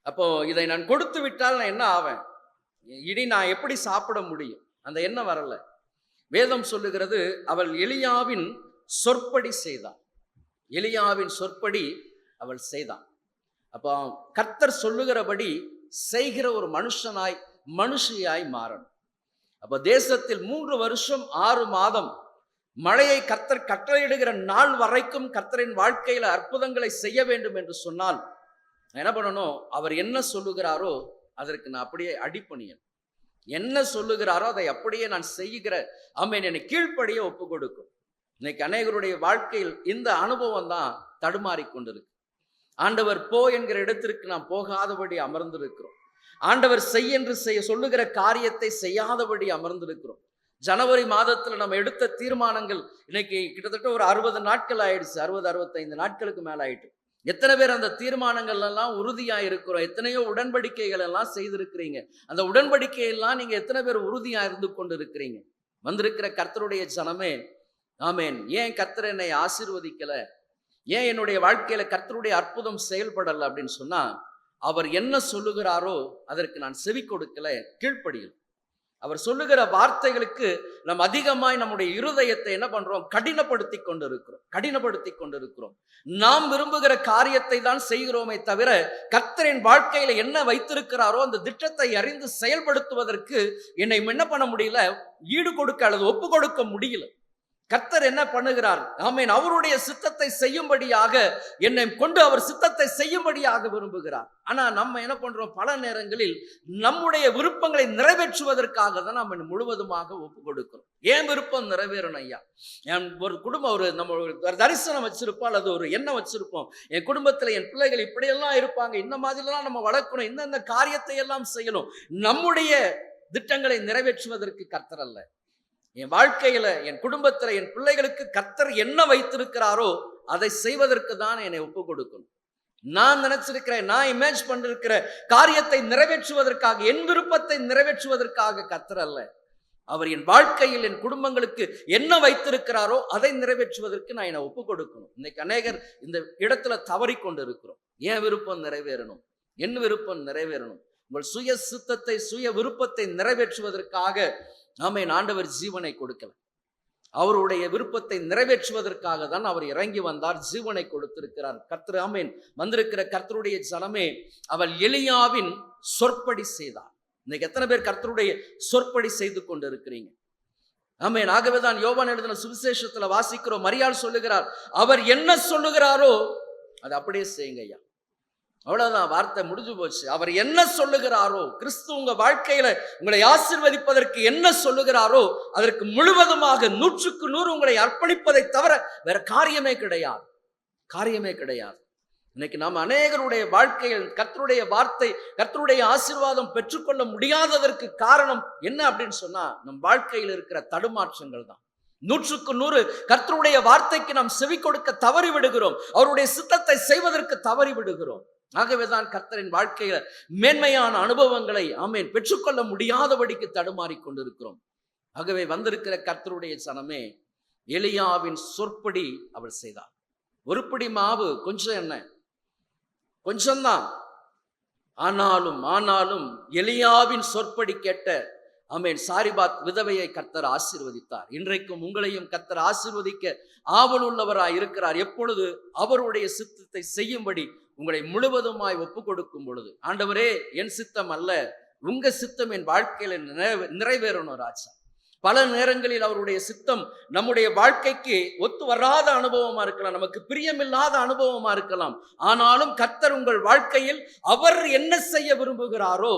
அப்போ இதை நான் கொடுத்து விட்டால் நான் என்ன ஆவேன், இனி நான் எப்படி சாப்பிட முடியும், அந்த எண்ணம் வரல. வேதம் சொல்லுகிறது அவள் எலியாவின் சொற்படி செய்தாள். எலியாவின் சொற்படி அவள் செய்தாள். அப்போ கர்த்தர் சொல்லுகிறபடி செய்கிற ஒரு மனுஷியாய் மாறணும். அப்போ தேசத்தில் 3 வருஷம் 6 மாதம் மழையை கர்த்தர் கட்டளையிடுகிற நாள் வரைக்கும் கர்த்தரின் வாழ்க்கையில அற்புதங்களை செய்ய வேண்டும் என்று சொன்னால் என்ன பண்ணணும், அவர் என்ன சொல்லுகிறாரோ அதற்கு நான் அப்படியே அடிபணியன். என்ன சொல்லுகிறாரோ அதை அப்படியே நான் செய்கிற ஆமேன் என்னை கீழ்ப்படியே ஒப்பு கொடுக்கும். இன்னைக்கு அநேகருடைய வாழ்க்கையில் இந்த அனுபவம் தான் தடுமாறி கொண்டிருக்கு. ஆண்டவர் போ என்கிற இடத்திற்கு நாம் போகாதபடி அமர்ந்திருக்கிறோம். ஆண்டவர் செய் என்று சொல்லுகிற காரியத்தை செய்யாதபடி அமர்ந்திருக்கிறோம். ஜனவரி மாதத்துல நம்ம எடுத்த தீர்மானங்கள் இன்னைக்கு கிட்டத்தட்ட ஒரு 60 நாட்கள் ஆயிடுச்சு. 65 நாட்களுக்கு மேல ஆயிட்டு. எத்தனை பேர் அந்த தீர்மானங்கள் எல்லாம் உறுதியா இருக்கிறோம்? எத்தனையோ உடன்படிக்கைகள் எல்லாம் செய்திருக்கிறீங்க. அந்த உடன்படிக்கையெல்லாம் நீங்க எத்தனை பேர் உறுதியா இருந்து கொண்டு இருக்கிறீங்க? வந்திருக்கிற கர்த்தருடைய ஜனமே, ஆமேன். ஏன் கர்த்தர் என்னை ஆசீர்வதிக்கல? ஏன் என்னுடைய வாழ்க்கையில கர்த்தருடைய அற்புதம் செயல்படல அப்படின்னு சொன்னா, அவர் என்ன சொல்லுகிறாரோ அதற்கு நான் செவி கொடுக்கல, கீழ்ப்படியல. அவர் சொல்லுகிற வார்த்தைகளுக்கு நாம் அதிகமாய் நம்முடைய இருதயத்தை என்ன பண்றோம்? கடினப்படுத்தி கொண்டிருக்கிறோம். நாம் விரும்புகிற காரியத்தை தான் செய்கிறோமே தவிர, கர்த்தரின் வாழ்க்கையில என்ன வைத்திருக்கிறாரோ அந்த திட்டத்தை அறிந்து செயல்படுத்துவதற்கு என்னை என்ன பண்ண முடியல? ஈடு கொடுக்க அல்லது ஒப்பு கொடுக்க முடியல. கர்த்தர் என்ன பண்ணுகிறார்? ஆமென். அவருடைய சித்தத்தை செய்யும்படியாக என்னை கொண்டு அவர் சித்தத்தை செய்யும்படியாக விரும்புகிறார். ஆனா நம்ம என்ன பண்றோம்? பல நேரங்களில் நம்முடைய விருப்பங்களை நிறைவேற்றுவதற்காக தான் நம்ம முழுவதுமாக ஒப்பு கொடுக்கிறோம். ஏன் விருப்பம் நிறைவேறணும் ஐயா? ஒரு குடும்பம் நம்ம ஒரு தரிசனம் வச்சிருப்போம் அல்லது ஒரு எண்ணம் வச்சிருப்போம். என் குடும்பத்துல என் பிள்ளைகள் இப்படியெல்லாம் இருப்பாங்க, இந்த மாதிரிலாம் நம்ம வளர்க்கணும், இந்த காரியத்தை எல்லாம் செய்யணும். நம்முடைய திட்டங்களை நிறைவேற்றுவதற்கு கர்த்தர் அல்ல. என் வாழ்க்கையில, என் குடும்பத்துல, என் பிள்ளைகளுக்கு கர்த்தர் என்ன வைத்திருக்கிறாரோ அதை செய்வதற்கு தான் என்னை ஒப்பு கொடுக்கணும். நான் நினைச்சிருக்கிறேன், நான் இமேஜ் பண்ணிருக்கிற காரியத்தை நிறைவேற்றுவதற்காக, என் விருப்பத்தை நிறைவேற்றுவதற்காக கர்த்தர் அல்ல. அவர் என் வாழ்க்கையில், என் குடும்பங்களுக்கு என்ன வைத்திருக்கிறாரோ அதை நிறைவேற்றுவதற்கு நான் என்னை ஒப்பு கொடுக்கணும். இன்னைக்கு அநேகர் இந்த இடத்துல தவறி கொண்டு இருக்கிறோம். என் விருப்பம் நிறைவேறணும், என் விருப்பம் நிறைவேறணும். உங்கள் சுய சித்தத்தை, சுய விருப்பத்தை நிறைவேற்றுவதற்காக ஆமென் ஆண்டவர் ஜீவனை கொடுக்கல. அவருடைய விருப்பத்தை நிறைவேற்றுவதற்காக தான் அவர் இறங்கி வந்தார், ஜீவனை கொடுத்திருக்கிறார். கர்த்தர் ஆமென். வந்திருக்கிற கர்த்தருடைய ஜனமே, அவர் எலியாவின் சொற்படி செய்தார். இன்னைக்கு எத்தனை பேர் கர்த்தருடைய சொற்படி செய்து கொண்டு இருக்கிறீங்க? ஆமென். ஆகவேதான் யோவான் எழுதின சுவிசேஷத்துல வாசிக்கிறோம், மரியாள் சொல்லுகிறார், அவர் என்ன சொல்லுகிறாரோ அதை அப்படியே செய்யுங்க ஐயா. அவ்வளவுதான், வார்த்தை முடிஞ்சு போச்சு. அவர் என்ன சொல்லுகிறாரோ, கிறிஸ்து உங்க வாழ்க்கையில உங்களை ஆசீர்வதிப்பதற்கு என்ன சொல்லுகிறாரோ அதற்கு முழுவதுமாக 100க்கு 100 உங்களை அர்ப்பணிப்பதை தவிர வேற காரியமே கிடையாது. இன்னைக்கு நாம் அநேகருடைய வாழ்க்கையில் கர்த்தருடைய வார்த்தை, கர்த்தருடைய ஆசீர்வாதம் பெற்றுக்கொள்ள முடியாததற்கு காரணம் என்ன அப்படின்னு சொன்னா, நம் வாழ்க்கையில் இருக்கிற தடுமாற்றங்கள் தான். 100க்கு 100 கர்த்தருடைய வார்த்தைக்கு நாம் செவி கொடுக்க தவறி விடுகிறோம். அவருடைய சித்தத்தை செய்வதற்கு தவறி விடுகிறோம். ஆகவேதான் கர்த்தரின் வாழ்க்கையில மேன்மையான அனுபவங்களை ஆமென் பெற்றுக்கொள்ள முடியாதபடிக்கு தடுமாறி கொண்டிருக்கிறோம். ஆகவே வந்திருக்கிற கர்த்தருடைய ஜனமே, எலியாவின் சொற்படி அவர் செய்தார். ஒரு பிடி மாவு, கொஞ்சம் எண்ணெய், கொஞ்சம்தான். ஆனாலும் எலியாவின் சொற்படி கேட்ட ஆமென் சாரிபாத் விதவையை கர்த்தர் ஆசீர்வதித்தார். இன்றைக்கும் உங்களையும் கர்த்தர் ஆசீர்வதிக்க ஆவல் உள்ளவராய் இருக்கிறார். எப்பொழுது அவருடைய சித்தத்தை செய்யும்படி உங்களை முழுவதுமாய் ஒப்பு கொடுக்கும் பொழுது, ஆண்டவரே என் சித்தம் அல்ல, உங்க சித்தம் என் வாழ்க்கையில நிறைவேறணும் ராஜா. பல நேரங்களில் அவருடைய சித்தம் நம்முடைய வாழ்க்கைக்கு ஒத்து வராத அனுபவமா இருக்கலாம், நமக்கு பிரியமில்லாத அனுபவமா இருக்கலாம். ஆனாலும் கர்த்தர் உங்கள் வாழ்க்கையில் அவர் என்ன செய்ய விரும்புகிறாரோ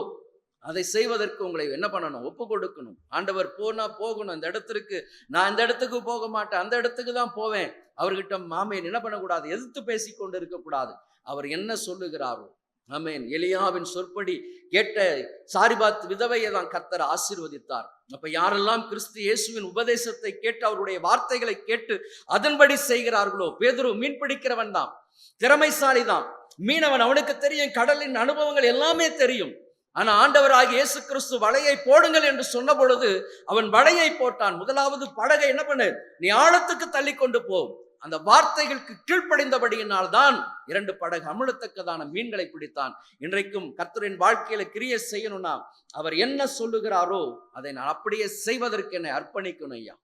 அதை செய்வதற்கு உங்களை என்ன பண்ணணும்? ஒப்பு கொடுக்கணும். ஆண்டவர் போனா போகணும், அந்த இடத்திற்கு நான் இந்த இடத்துக்கு போக மாட்டேன், அந்த இடத்துக்கு தான் போவேன். அவர்கிட்ட ஆமென் என்ன பண்ணக்கூடாது? எதிர்த்து பேசி கொண்டு இருக்கக்கூடாது. அவர் என்ன சொல்லுகிறாரோ ஆமென். எலியாவின் சொற்படி கேட்ட சாரிபாத் விதவையை தான் கர்த்தர் ஆசீர்வதித்தார். அப்ப யாரெல்லாம் கிறிஸ்து இயேசுவின் உபதேசத்தை கேட்டு அவருடைய வார்த்தைகளை கேட்டு அதன்படி செய்கிறார்களோ, பேதுரு மீன் பிடிக்கிறவன் தான், திறமைசாலி தான், மீனவன், அவனுக்கு தெரியும், கடலின் அனுபவங்கள் எல்லாமே தெரியும். ஆனா ஆண்டவராகிய இயேசு கிறிஸ்து வலையை போடுங்கள் என்று சொன்ன பொழுது அவன் வலையை போட்டான். முதலாவது படகை என்ன பண்ணு? நீ ஆழத்துக்கு தள்ளி கொண்டு போ. அந்த வார்த்தைகளுக்கு கீழ்ப்படிந்தபடியினால் தான் 2 படகு அமிழத்தக்கதான மீன்களை பிடித்தான். இன்றைக்கும் கர்த்தரின் வாழ்க்கையில கிரியை செய்யணும்னா அவர் என்ன சொல்லுகிறாரோ அதை நான் அப்படியே செய்வதற்கு என்னை அர்ப்பணிக்கணும் ஐயா.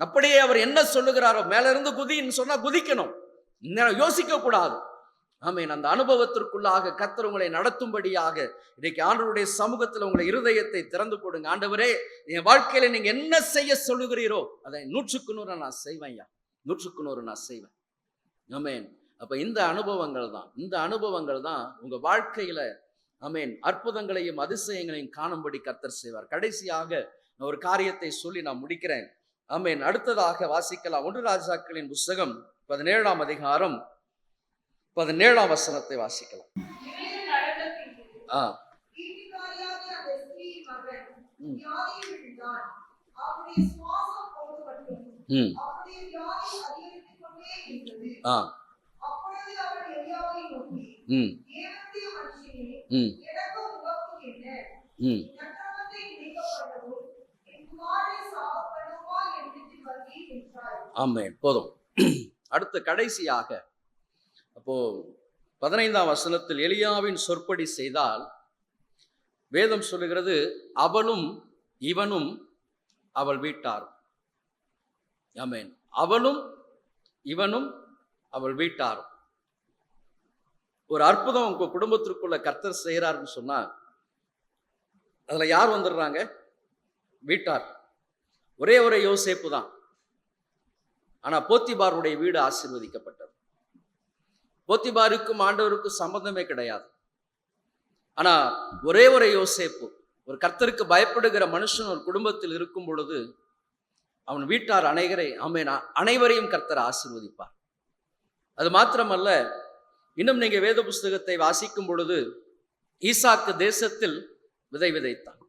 அப்படியே அவர் என்ன சொல்லுகிறாரோ, மேல இருந்து குதின்னு சொன்னா குதிக்கணும், யோசிக்க கூடாது. ஆமென். அந்த அனுபவத்திற்குள்ளாக கர்த்தர் உங்களை நடத்தும்படியாக இன்னைக்கு ஆண்டவருடைய சமூகத்தில் உங்களை இருதயத்தை திறந்து கொடுங்க. ஆண்டவரே, என் வாழ்க்கையில நீங்க என்ன செய்ய சொல்லுகிறீரோ அதை 100க்கு 100 நான் செய்வேன் ஐயா, 100க்கு 100 நான் செய்வேன். ஆமென். அப்ப இந்த அனுபவங்கள் தான் உங்க வாழ்க்கையில ஆமென் அற்புதங்களையும் அதிசயங்களையும் காணும்படி கர்த்தர் செய்வார். கடைசியாக ஒரு காரியத்தை சொல்லி நான் முடிக்கிறேன். ஆமென். அடுத்ததாக வாசிக்கலாம் 1 ராஜாக்களின் புஸ்தகம் 17ஆம் அதிகாரம் 17ஆம் வசனத்தை வாசிக்கலாம். இவைகள் நடந்த பின்பு ஆ வீட்டுக்காரியாகிய அந்த ஸ்திரீயின் மகன் ம். வியாதியில் விழுந்தான். அவருடைய சுவாசம் போகப்பட்டும் ம் அவருடைய வியாதி அதிகரித்துக் கொண்டே இருந்தது. ஆ அப்பொழுது அவள் எலியாவை நோக்கி, ம் தேவனுடைய மனுஷனே, ம் எனக்கும் உமக்கும் என்ன? ம் நற்றவத்தை நீக்கப்படவும் என் குமாரனை சாகப்படவுமா என்று வந்தீர் என்றாள். ஆமென். போதும். அடுத்த கடைசியாக அப்போ 15ஆம் வசனத்தில் எலியாவின் சொற்படி செய்தால் வேதம் சொல்லுகிறது, அவளும் இவனும் அவள் வீட்டாரும். ஆமென். அவளும் இவனும் அவள் வீட்டாரும். ஒரு அற்புதம் உங்க குடும்பத்திற்குள்ள கர்த்தர் செய்யறாருன்னு சொன்னா அதுல யார் வந்துடுறாங்க? வீட்டார். ஒரே ஒரு யோசேப்பு தான். ஆனா போத்திபாருடைய வீடு ஆசீர்வதிக்கப்பட்டது. போத்திபாருக்கும் ஆண்டவருக்கும் சம்பந்தமே கிடையாது. ஆனா ஒரே ஒரு யோசேப்பு, ஒரு கர்த்தருக்கு பயப்படுகிற மனுஷன் ஒரு குடும்பத்தில் இருக்கும் பொழுது அவன் வீட்டார் அனைவரையும் கர்த்தர் ஆசீர்வதிப்பார். அது மாத்திரமல்ல, இன்னும் நீங்க வேத புஸ்தகத்தை வாசிக்கும் பொழுது ஈசாக்கு தேசத்தில் விதை விதைத்தான்.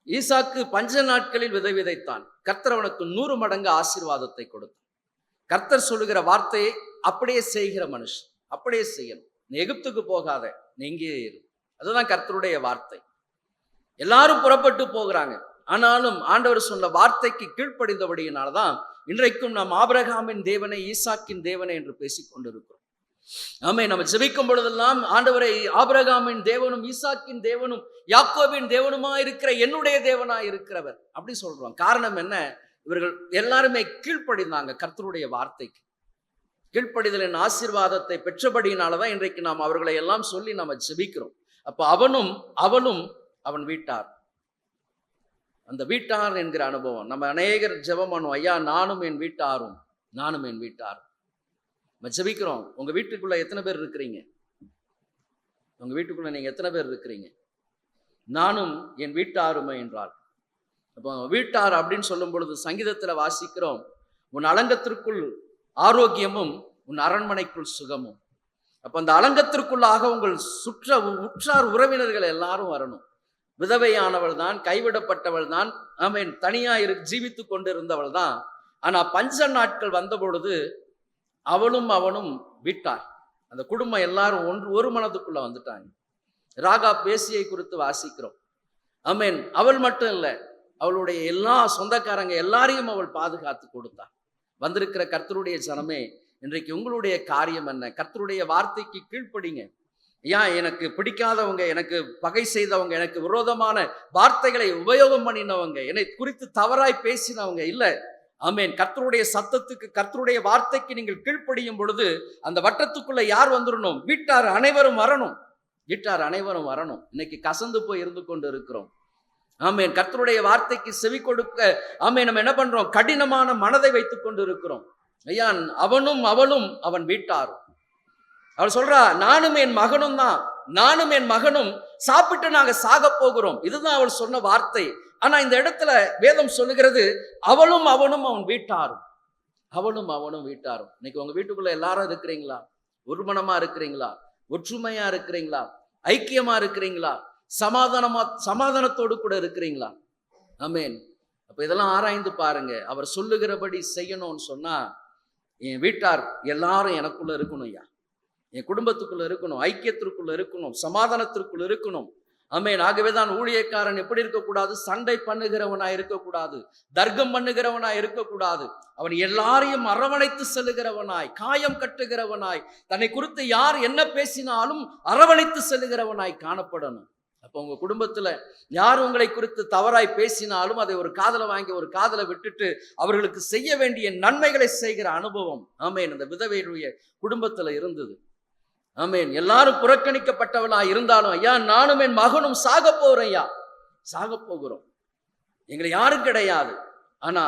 ஈசாக்கு பஞ்ச நாட்களில் விதை விதைத்தான். கர்த்தர் அவனுக்கு 100 மடங்கு ஆசீர்வாதத்தை கொடுத்தான். கர்த்தர் சொல்லுகிற வார்த்தையை அப்படியே செய்கிற மனுஷன். அப்படியே செய்யணும். நீ எகிப்துக்கு போகாத, நீ இங்கே இரு. அதுதான் கர்த்தருடைய வார்த்தை. எல்லாரும் புறப்பட்டு போகிறாங்க. ஆனாலும் ஆண்டவர் சொன்ன வார்த்தைக்கு கீழ்ப்படிந்தபடியினால்தான் இன்றைக்கும் நாம் ஆபிரகாமின் தேவனை, ஈசாக்கின் தேவனை என்று பேசிக் கொண்டிருக்கிறோம். ஆமென். நம்ம ஜெபிக்கும் பொழுதெல்லாம் ஆண்டவரை ஆபிரகாமின் தேவனும் ஈசாக்கின் தேவனும் யாக்கோபின் தேவனுமா இருக்கிற என்னுடைய தேவனா இருக்கிறவர் அப்படி சொல்றோம். காரணம் என்ன? இவர்கள் எல்லாருமே கீழ்ப்படிந்தாங்க கர்த்தருடைய வார்த்தைக்கு. கீழ்ப்படிதலின் ஆசீர்வாதத்தை பெற்றபடியினாலதான் இன்றைக்கு நாம் அவர்களை எல்லாம் சொல்லி நாம ஜெபிக்கிறோம். அப்ப அவனும் அவளும் அவன் வீட்டார். அந்த வீட்டார் என்கிற அனுபவம் நம்ம அநேகர் ஜெபம் பண்ணுவோம். ஐயா, நானும் என் வீட்டாரும், நானும் என் வீட்டாரும். நம்ம ஜெபிக்கிறோம். உங்க வீட்டுக்குள்ள எத்தனை பேர் இருக்கிறீங்க? உங்க வீட்டுக்குள்ள நீங்க எத்தனை பேர் இருக்கிறீங்க? நானும் என் வீட்டாருமே என்றால், அப்போ வீட்டார் அப்படின்னு சொல்லும் பொழுது சங்கீதத்துல வாசிக்கிறோம், உன் அலங்கத்திற்குள் ஆரோக்கியமும் உன் அரண்மனைக்குள் சுகமும். அப்ப அந்த அலங்கத்திற்குள்ளாக உங்கள் உற்றார் உறவினர்கள் எல்லாரும் வரணும். விதவையானவள் தான், கைவிடப்பட்டவள் தான், ஆமென், தனியா ஜீவித்து கொண்டிருந்தவள் தான். ஆனா பஞ்ச நாட்கள் வந்த பொழுது அவளும் அவனும் வீட்டார். அந்த குடும்பம் எல்லாரும் ஒரு மனதுக்குள்ள வந்துட்டாங்க. ராகா பேசியை குறித்து வாசிக்கிறோம். ஆமென். அவள் மட்டும் இல்லை, அவளுடைய எல்லா சொந்தக்காரங்க எல்லாரையும் அவள் பாதுகாத்து கொடுத்தாள். வந்திருக்கிற கர்த்தருடைய ஜனமே, இன்றைக்கு உங்களுடைய காரியம் என்ன? கர்த்தருடைய வார்த்தைக்கு கீழ்ப்படிங்க. ஏன் எனக்கு பிடிக்காதவங்க, எனக்கு பகை செய்தவங்க, எனக்கு விரோதமான வார்த்தைகளை உபயோகம் பண்ணினவங்க, என்னை குறித்து தவறாய் பேசினவங்க இல்லை. ஆமென். கர்த்தருடைய சத்தத்துக்கு, கர்த்தருடைய வார்த்தைக்கு நீங்கள் கீழ்ப்படியும் பொழுது அந்த வட்டத்துக்குள்ள யார் வந்துடணும்? வீட்டார் அனைவரும் வரணும். வீட்டார் அனைவரும் வரணும். இன்னைக்கு கசந்து போய் இருந்து கொண்டு இருக்கிறோம். ஆமென். கர்த்தருடைய வார்த்தைக்கு செவி கொடுக்க ஆமென் நம்ம என்ன பண்றோம்? கடினமான மனதை வைத்துக் கொண்டு இருக்கிறோம். ஐயா, அவனும் அவளும் அவன் வீட்டாரும். அவள் சொல்றா, நானும் என் மகனும் தான், நானும் என் மகனும் சாப்பிட்டு நாங்க சாக போகிறோம். இதுதான் அவள் சொன்ன வார்த்தை. ஆனா இந்த இடத்துல வேதம் சொல்லுகிறது, அவளும் அவனும் அவன் வீட்டாரும். அவளும் அவனும் வீட்டாரும். இன்னைக்கு உங்க வீட்டுக்குள்ள எல்லாரும் இருக்கிறீங்களா? ஒரு மனமா இருக்கிறீங்களா? ஒற்றுமையா இருக்கிறீங்களா? ஐக்கியமா இருக்கிறீங்களா? சமாதானத்தோடு கூட இருக்கிறீங்களா? ஆமென். அப்ப இதெல்லாம் ஆராய்ந்து பாருங்க. அவர் சொல்லுகிறபடி செய்யணும்னு சொன்னா, என் வீட்டார் எல்லாரும் எனக்குள்ள இருக்கணும் ஐயா, என் குடும்பத்துக்குள்ள இருக்கணும், ஐக்கியத்திற்குள்ள இருக்கணும், சமாதானத்திற்குள்ள இருக்கணும். ஆமென். ஆகவேதான் ஊழியக்காரன் எப்படி இருக்கக்கூடாது? சண்டை பண்ணுகிறவனாய் இருக்கக்கூடாது, தர்க்கம் பண்ணுகிறவனாய் இருக்கக்கூடாது. அவன் எல்லாரையும் அரவணைத்து செல்லுகிறவனாய், காயம் கட்டுகிறவனாய், தன்னை குறித்து யார் என்ன பேசினாலும் அரவணைத்து செல்லுகிறவனாய் காணப்படணும். அப்போ உங்க குடும்பத்துல யார் உங்களை குறித்து தவறாய் பேசினாலும் அதை ஒரு காதல வாங்கி ஒரு காதல விட்டுட்டு அவர்களுக்கு செய்ய வேண்டிய நன்மைகளை செய்கிற அனுபவம் ஆமென் அந்த விதவையுடைய குடும்பத்துல இருந்தது. ஆமென். எல்லாரும் புறக்கணிக்கப்பட்டவளா இருந்தாலும், ஐயா, நானும் என் மகனும் சாக போறோம் ஐயா, சாக போகிறோம், எங்களை யாரும் கிடையாது. ஆனா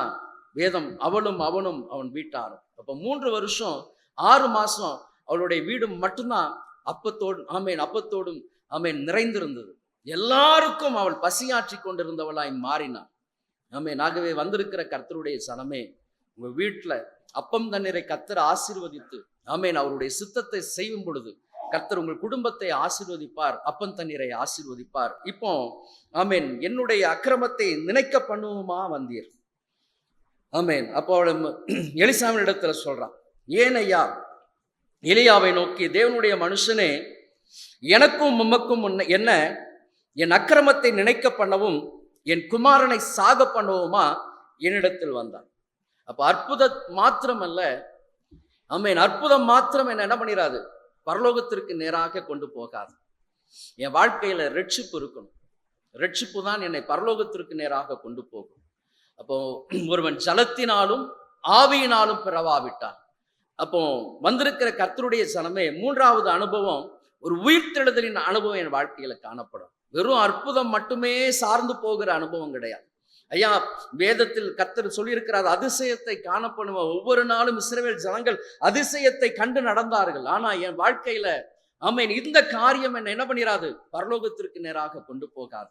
வேதம் அவளும் அவனும் அவன் வீட்டாரும். அப்ப 3 வருஷம் 6 மாசம் அவளுடைய வீடு மட்டும்தான் அப்பத்தோடும் ஆமென் நிறைந்திருந்தது. எல்லாருக்கும் அவள் பசியாற்றி கொண்டிருந்தவளாய் மாறினாள். ஆமென். ஆகவே வந்திருக்கிற கர்த்தருடைய சனமே, உங்க வீட்டுல அப்பம் தண்ணீரை கர்த்தர் ஆசீர்வதித்து ஆமென் அவருடைய சித்தத்தை செய்யும் பொழுது கர்த்தர் உங்கள் குடும்பத்தை ஆசீர்வதிப்பார், அப்பம் தண்ணீரை ஆசீர்வதிப்பார். இப்போ ஆமென் என்னுடைய அக்கிரமத்தை நினைக்க பண்ணுவோமா வந்தீர். ஆமென். அப்போ அவள் எலிசாவின் இடத்துல சொல்றான், ஏன் ஐயா? எலியாவை நோக்கி, தேவனுடைய மனுஷனே, எனக்கும் உமக்கும் என்ன என் அக்கிரமத்தை நினைக்க பண்ணவும் என் குமாரனை சாக பண்ணவுமா என்னிடத்தில் வந்தான். அப்ப அற்புதம் மாத்திரமல்ல, ஆமென், அற்புதம் மாத்திரம் என்ன பண்ணிடாது, பரலோகத்திற்கு நேராக கொண்டு போகாது. என் வாழ்க்கையில ரட்சிப்பு இருக்கணும். ரட்சிப்பு தான் என்னை பரலோகத்திற்கு நேராக கொண்டு போகும். அப்போ ஒருவன் ஜலத்தினாலும் ஆவியினாலும் பிறவாவிட்டான். அப்போ வந்திருக்கிற கர்த்தருடைய ஜனமே, மூன்றாவது அனுபவம் ஒரு உயிர்த்தெழுதலின் அனுபவம் என் வாழ்க்கையில காணப்படும். வெறும் அற்புதம் மட்டுமே சார்ந்து போகிற அனுபவம் கிடையாது. ஐயா, வேதத்தில் கர்த்தர் சொல்லியிருக்கிறார், அதிசயத்தை காணப்படுவோம். ஒவ்வொரு நாளும் இஸ்ரவேல் ஜனங்கள் அதிசயத்தை கண்டு நடந்தார்கள். ஆனா என் வாழ்க்கையில ஆமென் இந்த காரியம் என்ன பண்ணிராது, பரலோகத்திற்கு நேராக கொண்டு போகாது.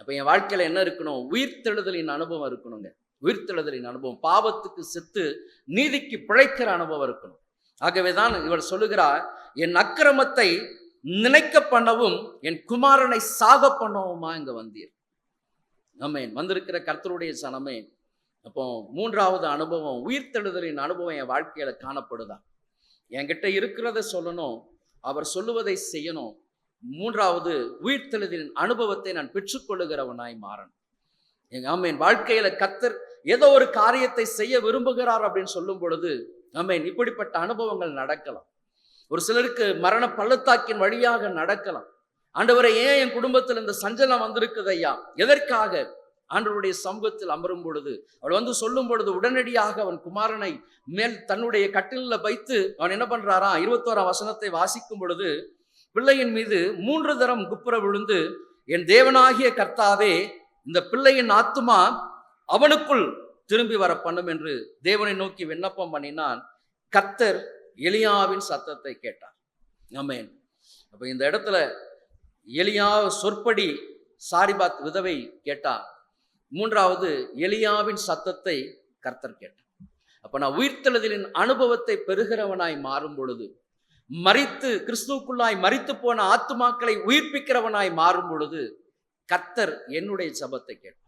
அப்ப என் வாழ்க்கையில என்ன இருக்கணும், உயிர்த்தெழுதலின் அனுபவம் இருக்கணுங்க. உயிர்த்தெழுதலின் அனுபவம், பாவத்துக்கு செத்து நீதிக்கு பிழைக்கிற அனுபவம் இருக்கணும். ஆகவேதான் இவர் சொல்லுகிறார், என் அக்கிரமத்தை நினைக்க பண்ணவும் என் குமாரனை சாக பண்ணவுமா இங்க வந்தீர். ஆமென். வந்திருக்கிற கர்த்தருடைய சனமே, அப்போ மூன்றாவது அனுபவம் உயிர்த்தெழுதலின் அனுபவம் என் வாழ்க்கையில காணப்படுதா? என்கிட்ட இருக்கிறத சொல்லணும், அவர் சொல்லுவதை செய்யணும். மூன்றாவது உயிர்த்தெழுதலின் அனுபவத்தை நான் பெற்றுக்கொள்ளுகிறவனாய் மாறணும். ஆமென். வாழ்க்கையில கர்த்தர் ஏதோ ஒரு காரியத்தை செய்ய விரும்புகிறார் அப்படின்னு சொல்லும் பொழுது ஆமென் இப்படிப்பட்ட அனுபவங்கள் நடக்கலாம். ஒரு சிலருக்கு மரண பள்ளத்தாக்கின் வழியாக நடக்கலாம். ஆண்டவரை, ஏன் என் குடும்பத்தில் இந்த சஞ்சலம் வந்திருக்குது ஐயா? எதற்காக? ஆண்டவருடைய சமூகத்தில் அமரும் பொழுது அவள் வந்து சொல்லும் பொழுது உடனடியாக அவன் குமாரனை மேல் தன்னுடைய கட்டிலில் வைத்து அவன் என்ன பண்றாரா, 21ஆம் வசனத்தை வாசிக்கும் பொழுது, பிள்ளையின் மீது 3 தரம் குப்புற விழுந்து, என் தேவனாகிய கர்த்தாவே, இந்த பிள்ளையின் ஆத்துமா அவனுக்குள் திரும்பி வர பண்ணும் என்று தேவனை நோக்கி விண்ணப்பம் பண்ணினான். கர்த்தர் எலியாவின் சத்தத்தை கேட்டார். ஆமென். அப்ப இந்த இடத்துல எலியா சொற்படி சாரிபாத் விதவை கேட்டா, மூன்றாவது எலியாவின் சத்தத்தை கர்த்தர் கேட்டார். அப்ப நான் உயிர்த்தெழுதலின் அனுபவத்தை பெறுகிறவனாய் மாறும் பொழுது, மரித்து கிறிஸ்துவுக்குள்ளாய் மரித்து போன ஆத்துமாக்களை உயிர்ப்பிக்கிறவனாய் மாறும் பொழுது கர்த்தர் என்னுடைய ஜெபத்தை கேட்டார்.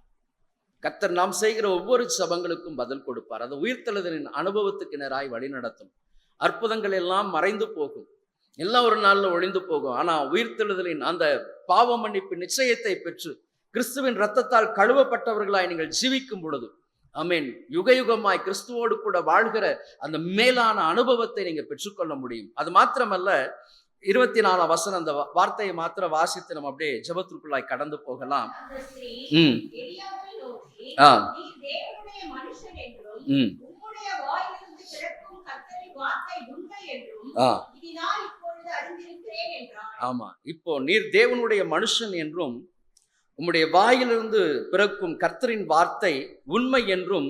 கர்த்தர் நாம் செய்கிற ஒவ்வொரு ஜெபங்களுக்கும் பதில் கொடுப்பார். அது உயிர்த்தெழுதலின் அனுபவத்துக்கு நேராய் வழி நடத்தும். அற்புதங்கள் எல்லாம் மறைந்து போகும், எல்லாம் ஒரு நாள்ல ஒழிந்து போகும். ஆனா உயிர்த்தெழுதலின் அந்த பாவ மன்னிப்பு நிச்சயத்தை பெற்று கிறிஸ்துவின் இரத்தத்தால் கழுவப்பட்டவர்களாய் நீங்கள் ஜீவிக்கும் பொழுது ஆமென் யுக யுகமாய் கிறிஸ்துவோடு கூட வாழ்கிற அந்த மேலான அனுபவத்தை நீங்க பெற்றுக்கொள்ள முடியும். அது மாத்திரமல்ல, 24ஆம் வசனம் அந்த வார்த்தையை மாத்திரம் வாசித்து நம்ம அப்படியே ஜெபத்திற்குள்ளாய் கடந்து போகலாம். ஆமா, இப்போ நீர் தேவனுடைய மனுஷன் என்றும் உம்முடைய வாயிலிருந்து பிறக்கும் கர்த்தரின் வார்த்தை உண்மை என்றும்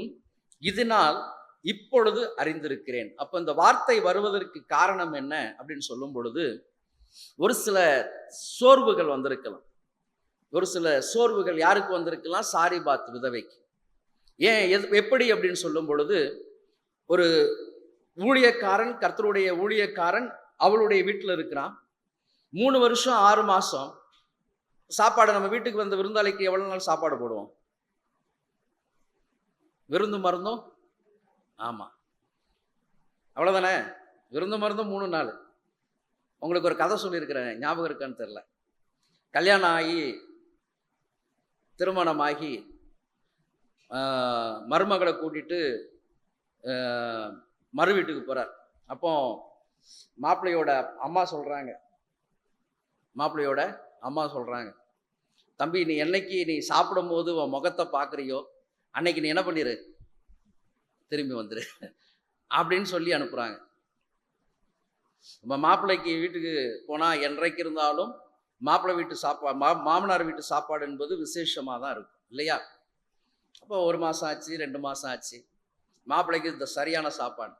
இதனால் இப்பொழுது அறிந்திருக்கிறேன். அப்ப இந்த வார்த்தை வருவதற்கு காரணம் என்ன அப்படின்னு சொல்லும் பொழுது, ஒரு சில சோர்வுகள் வந்திருக்கலாம். ஒரு சில சோர்வுகள் யாருக்கு வந்திருக்கலாம்? சாரிபாத் விதவைக்கு. ஏன், எப்படி அப்படின்னு சொல்லும் பொழுது, ஒரு ஊழியக்காரன், கர்த்தருடைய ஊழியக்காரன் அவளுடைய வீட்டில் இருக்கிறான். 3 வருஷம் 6 மாசம் சாப்பாடு, நம்ம வீட்டுக்கு வந்த விருந்தாளிக்கு எவ்வளவு நாள் சாப்பாடு போடுவோம்? விருந்து மருந்தும், ஆமா அவ்வளவுதானே. விருந்து மருந்தும் 3 நாள். உங்களுக்கு ஒரு கதை சொல்லியிருக்கிறேன், ஞாபகம் இருக்கான்னு தெரியல. கல்யாணம் ஆகி திருமணமாகி மருமகளை கூட்டிட்டு மறு வீட்டுக்கு போறார். அப்போ மாப்பிள்ளையோட அம்மா சொல்றாங்க, தம்பி, நீ என்னைக்கு நீ சாப்பிடும் போது உன் முகத்தை பார்க்குறியோ அன்னைக்கு நீ என்ன பண்ணிரு, திரும்பி வந்துரு அப்படின்னு சொல்லி அனுப்புறாங்க. நம்ம மாப்பிள்ளைக்கு வீட்டுக்கு போனால் என்றைக்கு இருந்தாலும் மாப்பிள்ளை வீட்டு சாப்பாடு, மாமனார் வீட்டு சாப்பாடு என்பது விசேஷமாக தான் இருக்கும் இல்லையா? அப்போ 1 மாதம் ஆச்சு, 2 மாதம் ஆச்சு, மாப்பிள்ளைக்கு இந்த சரியான சாப்பாடு.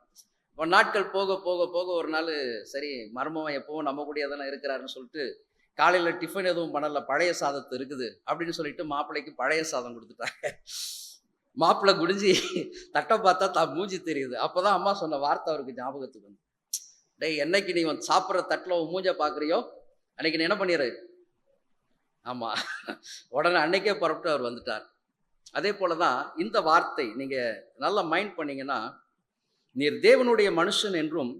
இப்போ நாட்கள் போக போக போக ஒரு நாள் சரி, மருமவன் எப்பவும் நம்ம கூடயே தானே இருக்கிறாருன்னு சொல்லிட்டு காலையில் டிஃபன் எதுவும் பண்ணல, பழைய சாதத்து இருக்குது அப்படின்னு சொல்லிட்டு மாப்பிள்ளைக்கு பழைய சாதம் கொடுத்துட்டாங்க. மாப்பிள்ளை குடிஞ்சி தட்டை பார்த்தா தான் மூஞ்சி தெரியுது. அப்போதான் அம்மா சொன்ன வார்த்தை அவருக்கு ஞாபகத்துக்கு வந்து, டேய் என்னைக்கு நீ வந்து சாப்பிட்ற தட்டில் உன் மூஞ்ச பார்க்குறியோ அன்னைக்கு நீ என்ன பண்ணிடு. ஆமாம், உடனே அன்னைக்கே புறப்பட்டு அவர் வந்துட்டார். அதே போல தான் இந்த வார்த்தை நீங்கள் நல்லா மைண்ட் பண்ணீங்கன்னா, நீர் தேவனுடைய மனுஷன் என்றும்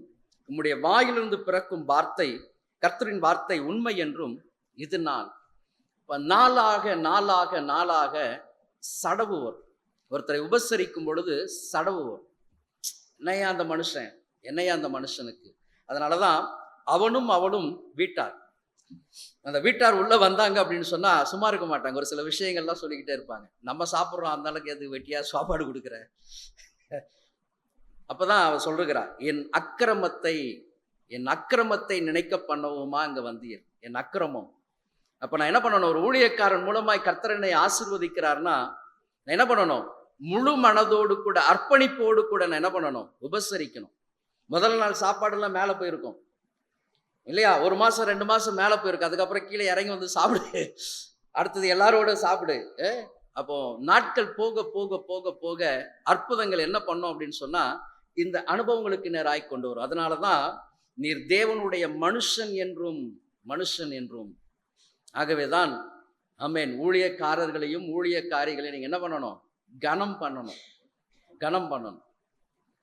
உம்முடைய வாயிலிருந்து பிறக்கும் வார்த்தை கர்த்தரின் வார்த்தை உண்மை என்றும் இது நாள். இப்போ நாளாக நாளாக நாளாக சடவு வரும். ஒருத்தரை உபசரிக்கும் பொழுது சடவு வரும். என்னையா அந்த மனுஷன், என்னையா அந்த மனுஷனுக்கு. அதனால தான் அவனும் அவளும் வீட்டார். அந்த வீட்டார் உள்ள வந்தாங்க அப்படின்னு சொன்னா சும்மா இருக்க மாட்டாங்க. ஒரு சில விஷயங்கள்லாம் சொல்லிக்கிட்டே இருப்பாங்க. நம்ம சாப்பிட்றோம், அந்த அளவுக்கு எது வெட்டியா சாப்பாடு கொடுக்குற. அப்பதான் அவ சொல்லுகிறா, என் அக்கிரமத்தை நினைக்க பண்ணவுமா இங்க வந்தீர். என் அக்கிரமம். அப்ப நான் என்ன பண்ணணும்? ஒரு ஊழியக்காரன் மூலமாய் கர்த்தர் என்னை ஆசீர்வதிக்கிறார்னா நான் என்ன பண்ணணும்? முழு மனதோடு கூட அர்ப்பணிப்போடு கூட நான் என்ன பண்ணணும்? உபசரிக்கணும். முதல் நாள் சாப்பாடுலாம் மேலே போயிருக்கும் இல்லையா? 1 மாசம் 2 மாசம் மேலே போயிருக்கு. அதுக்கப்புறம் கீழே இறங்கி வந்து சாப்பிடு, அடுத்தது எல்லாரோட சாப்பிடு. அப்போ நாட்கள் போக போக போக போக அற்புதங்கள் என்ன பண்ணோம் அப்படின்னு சொன்னா இந்த அனுபவங்களுக்கு நேராய் கொண்டு வரும். அதனாலதான் நீர் தேவனுடைய மனுஷன் என்றும். ஆகவேதான் ஆமென், ஊழியக்காரர்களையும் ஊழியக்காரிகளையும் நீங்க என்ன பண்ணணும்? கனம் பண்ணணும்.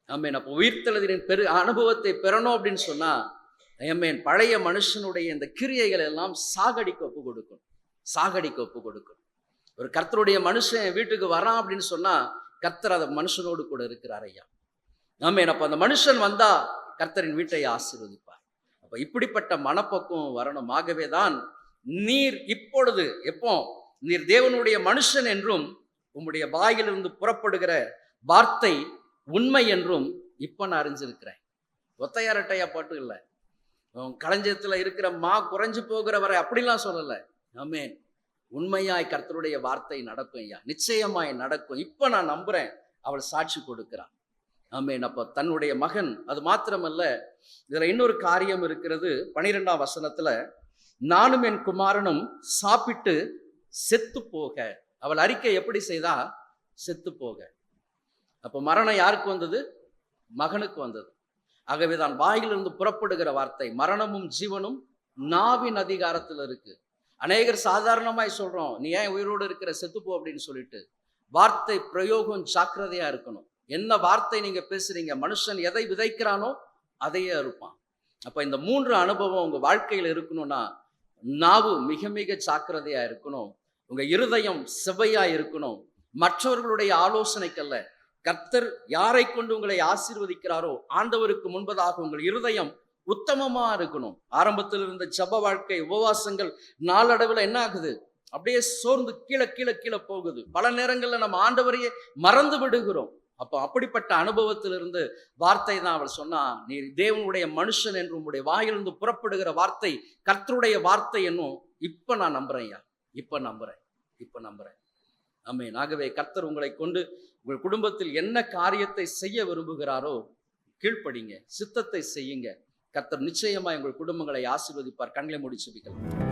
ஆமென். அப்போ உயிர்த்தெழுதலின் அனுபவத்தை பெறணும் அப்படின்னு சொன்னா ஆமென், பழைய மனுஷனுடைய இந்த கிரியைகள் எல்லாம் சாகடிக்க ஒப்பு கொடுக்கணும். ஒரு கர்த்தருடைய மனுஷன் வீட்டுக்கு வரான் அப்படின்னு சொன்னா கர்த்தர் அந்த மனுஷனோடு கூட இருக்கிறார் ஐயா. ஆமென். அப்ப அந்த மனுஷன் வந்தா கர்த்தரின் வீட்டை ஆசீர்வதிப்பார். அப்ப இப்படிப்பட்ட மனப்பக்குவம் வரணும். ஆகவேதான் நீர் இப்பொழுது நீர் தேவனுடைய மனுஷன் என்றும் உம்முடைய வாயிலிருந்து புறப்படுகிற வார்த்தை உண்மை என்றும் இப்ப நான் அறிஞ்சிருக்கிறேன். ஒத்தையாரட்டையா பாட்டு இல்லை, களஞ்சத்துல இருக்கிற குறைஞ்சு போகிற வரை அப்படிலாம் சொல்லல. ஆமென். உண்மையாய் கர்த்தருடைய வார்த்தை நடக்கும் ஐயா, நிச்சயமாய் நடக்கும். இப்ப நான் நம்புறேன். அவள் சாட்சி கொடுக்கிறான். ஆமென். அப்ப தன்னுடைய மகன், அது மாத்திரமல்ல, இதுல இன்னொரு காரியம் இருக்கிறது. 12ஆம் வசனத்துல, நானும் என் குமாரனும் சாப்பிட்டு செத்து போக. அவள் அறிக்கை எப்படி செய்தா? செத்து போக. அப்ப மரணம் யாருக்கு வந்தது? மகனுக்கு வந்தது. ஆகவேதான் வாயிலிருந்து புறப்படுகிற வார்த்தை, மரணமும் ஜீவனும் நாவின் அதிகாரத்தில் இருக்கு. அநேகர் சாதாரணமாய் சொல்றோம், நீ ஏன் உயிரோடு இருக்கிற, செத்துப்போ அப்படின்னு சொல்லிட்டு. வார்த்தை பிரயோகம் ஜாக்கிரதையா இருக்கணும். என்ன வார்த்தை நீங்க பேசுறீங்க? மனுஷன் எதை விதைக்கிறானோ அதையே அறுப்பான். அப்ப இந்த 3 அனுபவம் உங்க வாழ்க்கையில் இருக்கணும்னா நாவு மிக மிக ஜாக்கிரதையா இருக்கணும். உங்க இருதயம் செவ்வையா இருக்கணும். மற்றவர்களுடைய ஆலோசனைக்கல்ல, கர்த்தர் யாரை கொண்டு உங்களை ஆசீர்வதிக்கிறாரோ ஆண்டவருக்கு முன்பதாக உங்கள் இருதயம் உத்தமமா இருக்கணும். ஆரம்பத்தில் இருந்த ஜப வாழ்க்கை, உபவாசங்கள் நாளடைவில் என்ன ஆகுது? அப்படியே சோர்ந்து கீழே கீழே கீழே போகுது. பல நேரங்கள்ல நம்ம ஆண்டவரையே மறந்து விடுகிறோம். அப்போ அப்படிப்பட்ட அனுபவத்திலிருந்து வார்த்தை தான் அவள் சொன்னா, நீ தேவனுடைய மனுஷன் என்று உங்களுடைய வாயிலிருந்து புறப்படுகிற வார்த்தை கர்த்தருடைய வார்த்தை என்னும் இப்ப நான் நம்புறேன் ஐயா, இப்ப நம்புறேன். ஆமென். ஆகவே கர்த்தர் உங்களை கொண்டு உங்கள் குடும்பத்தில் என்ன காரியத்தை செய்ய விரும்புகிறாரோ கீழ்ப்படிங்க, சித்தத்தை செய்யுங்க. கர்த்தர் நிச்சயமா உங்கள் குடும்பங்களை ஆசீர்வதிப்பார். கண்களை மூடி ஜெபிக்கலாம்.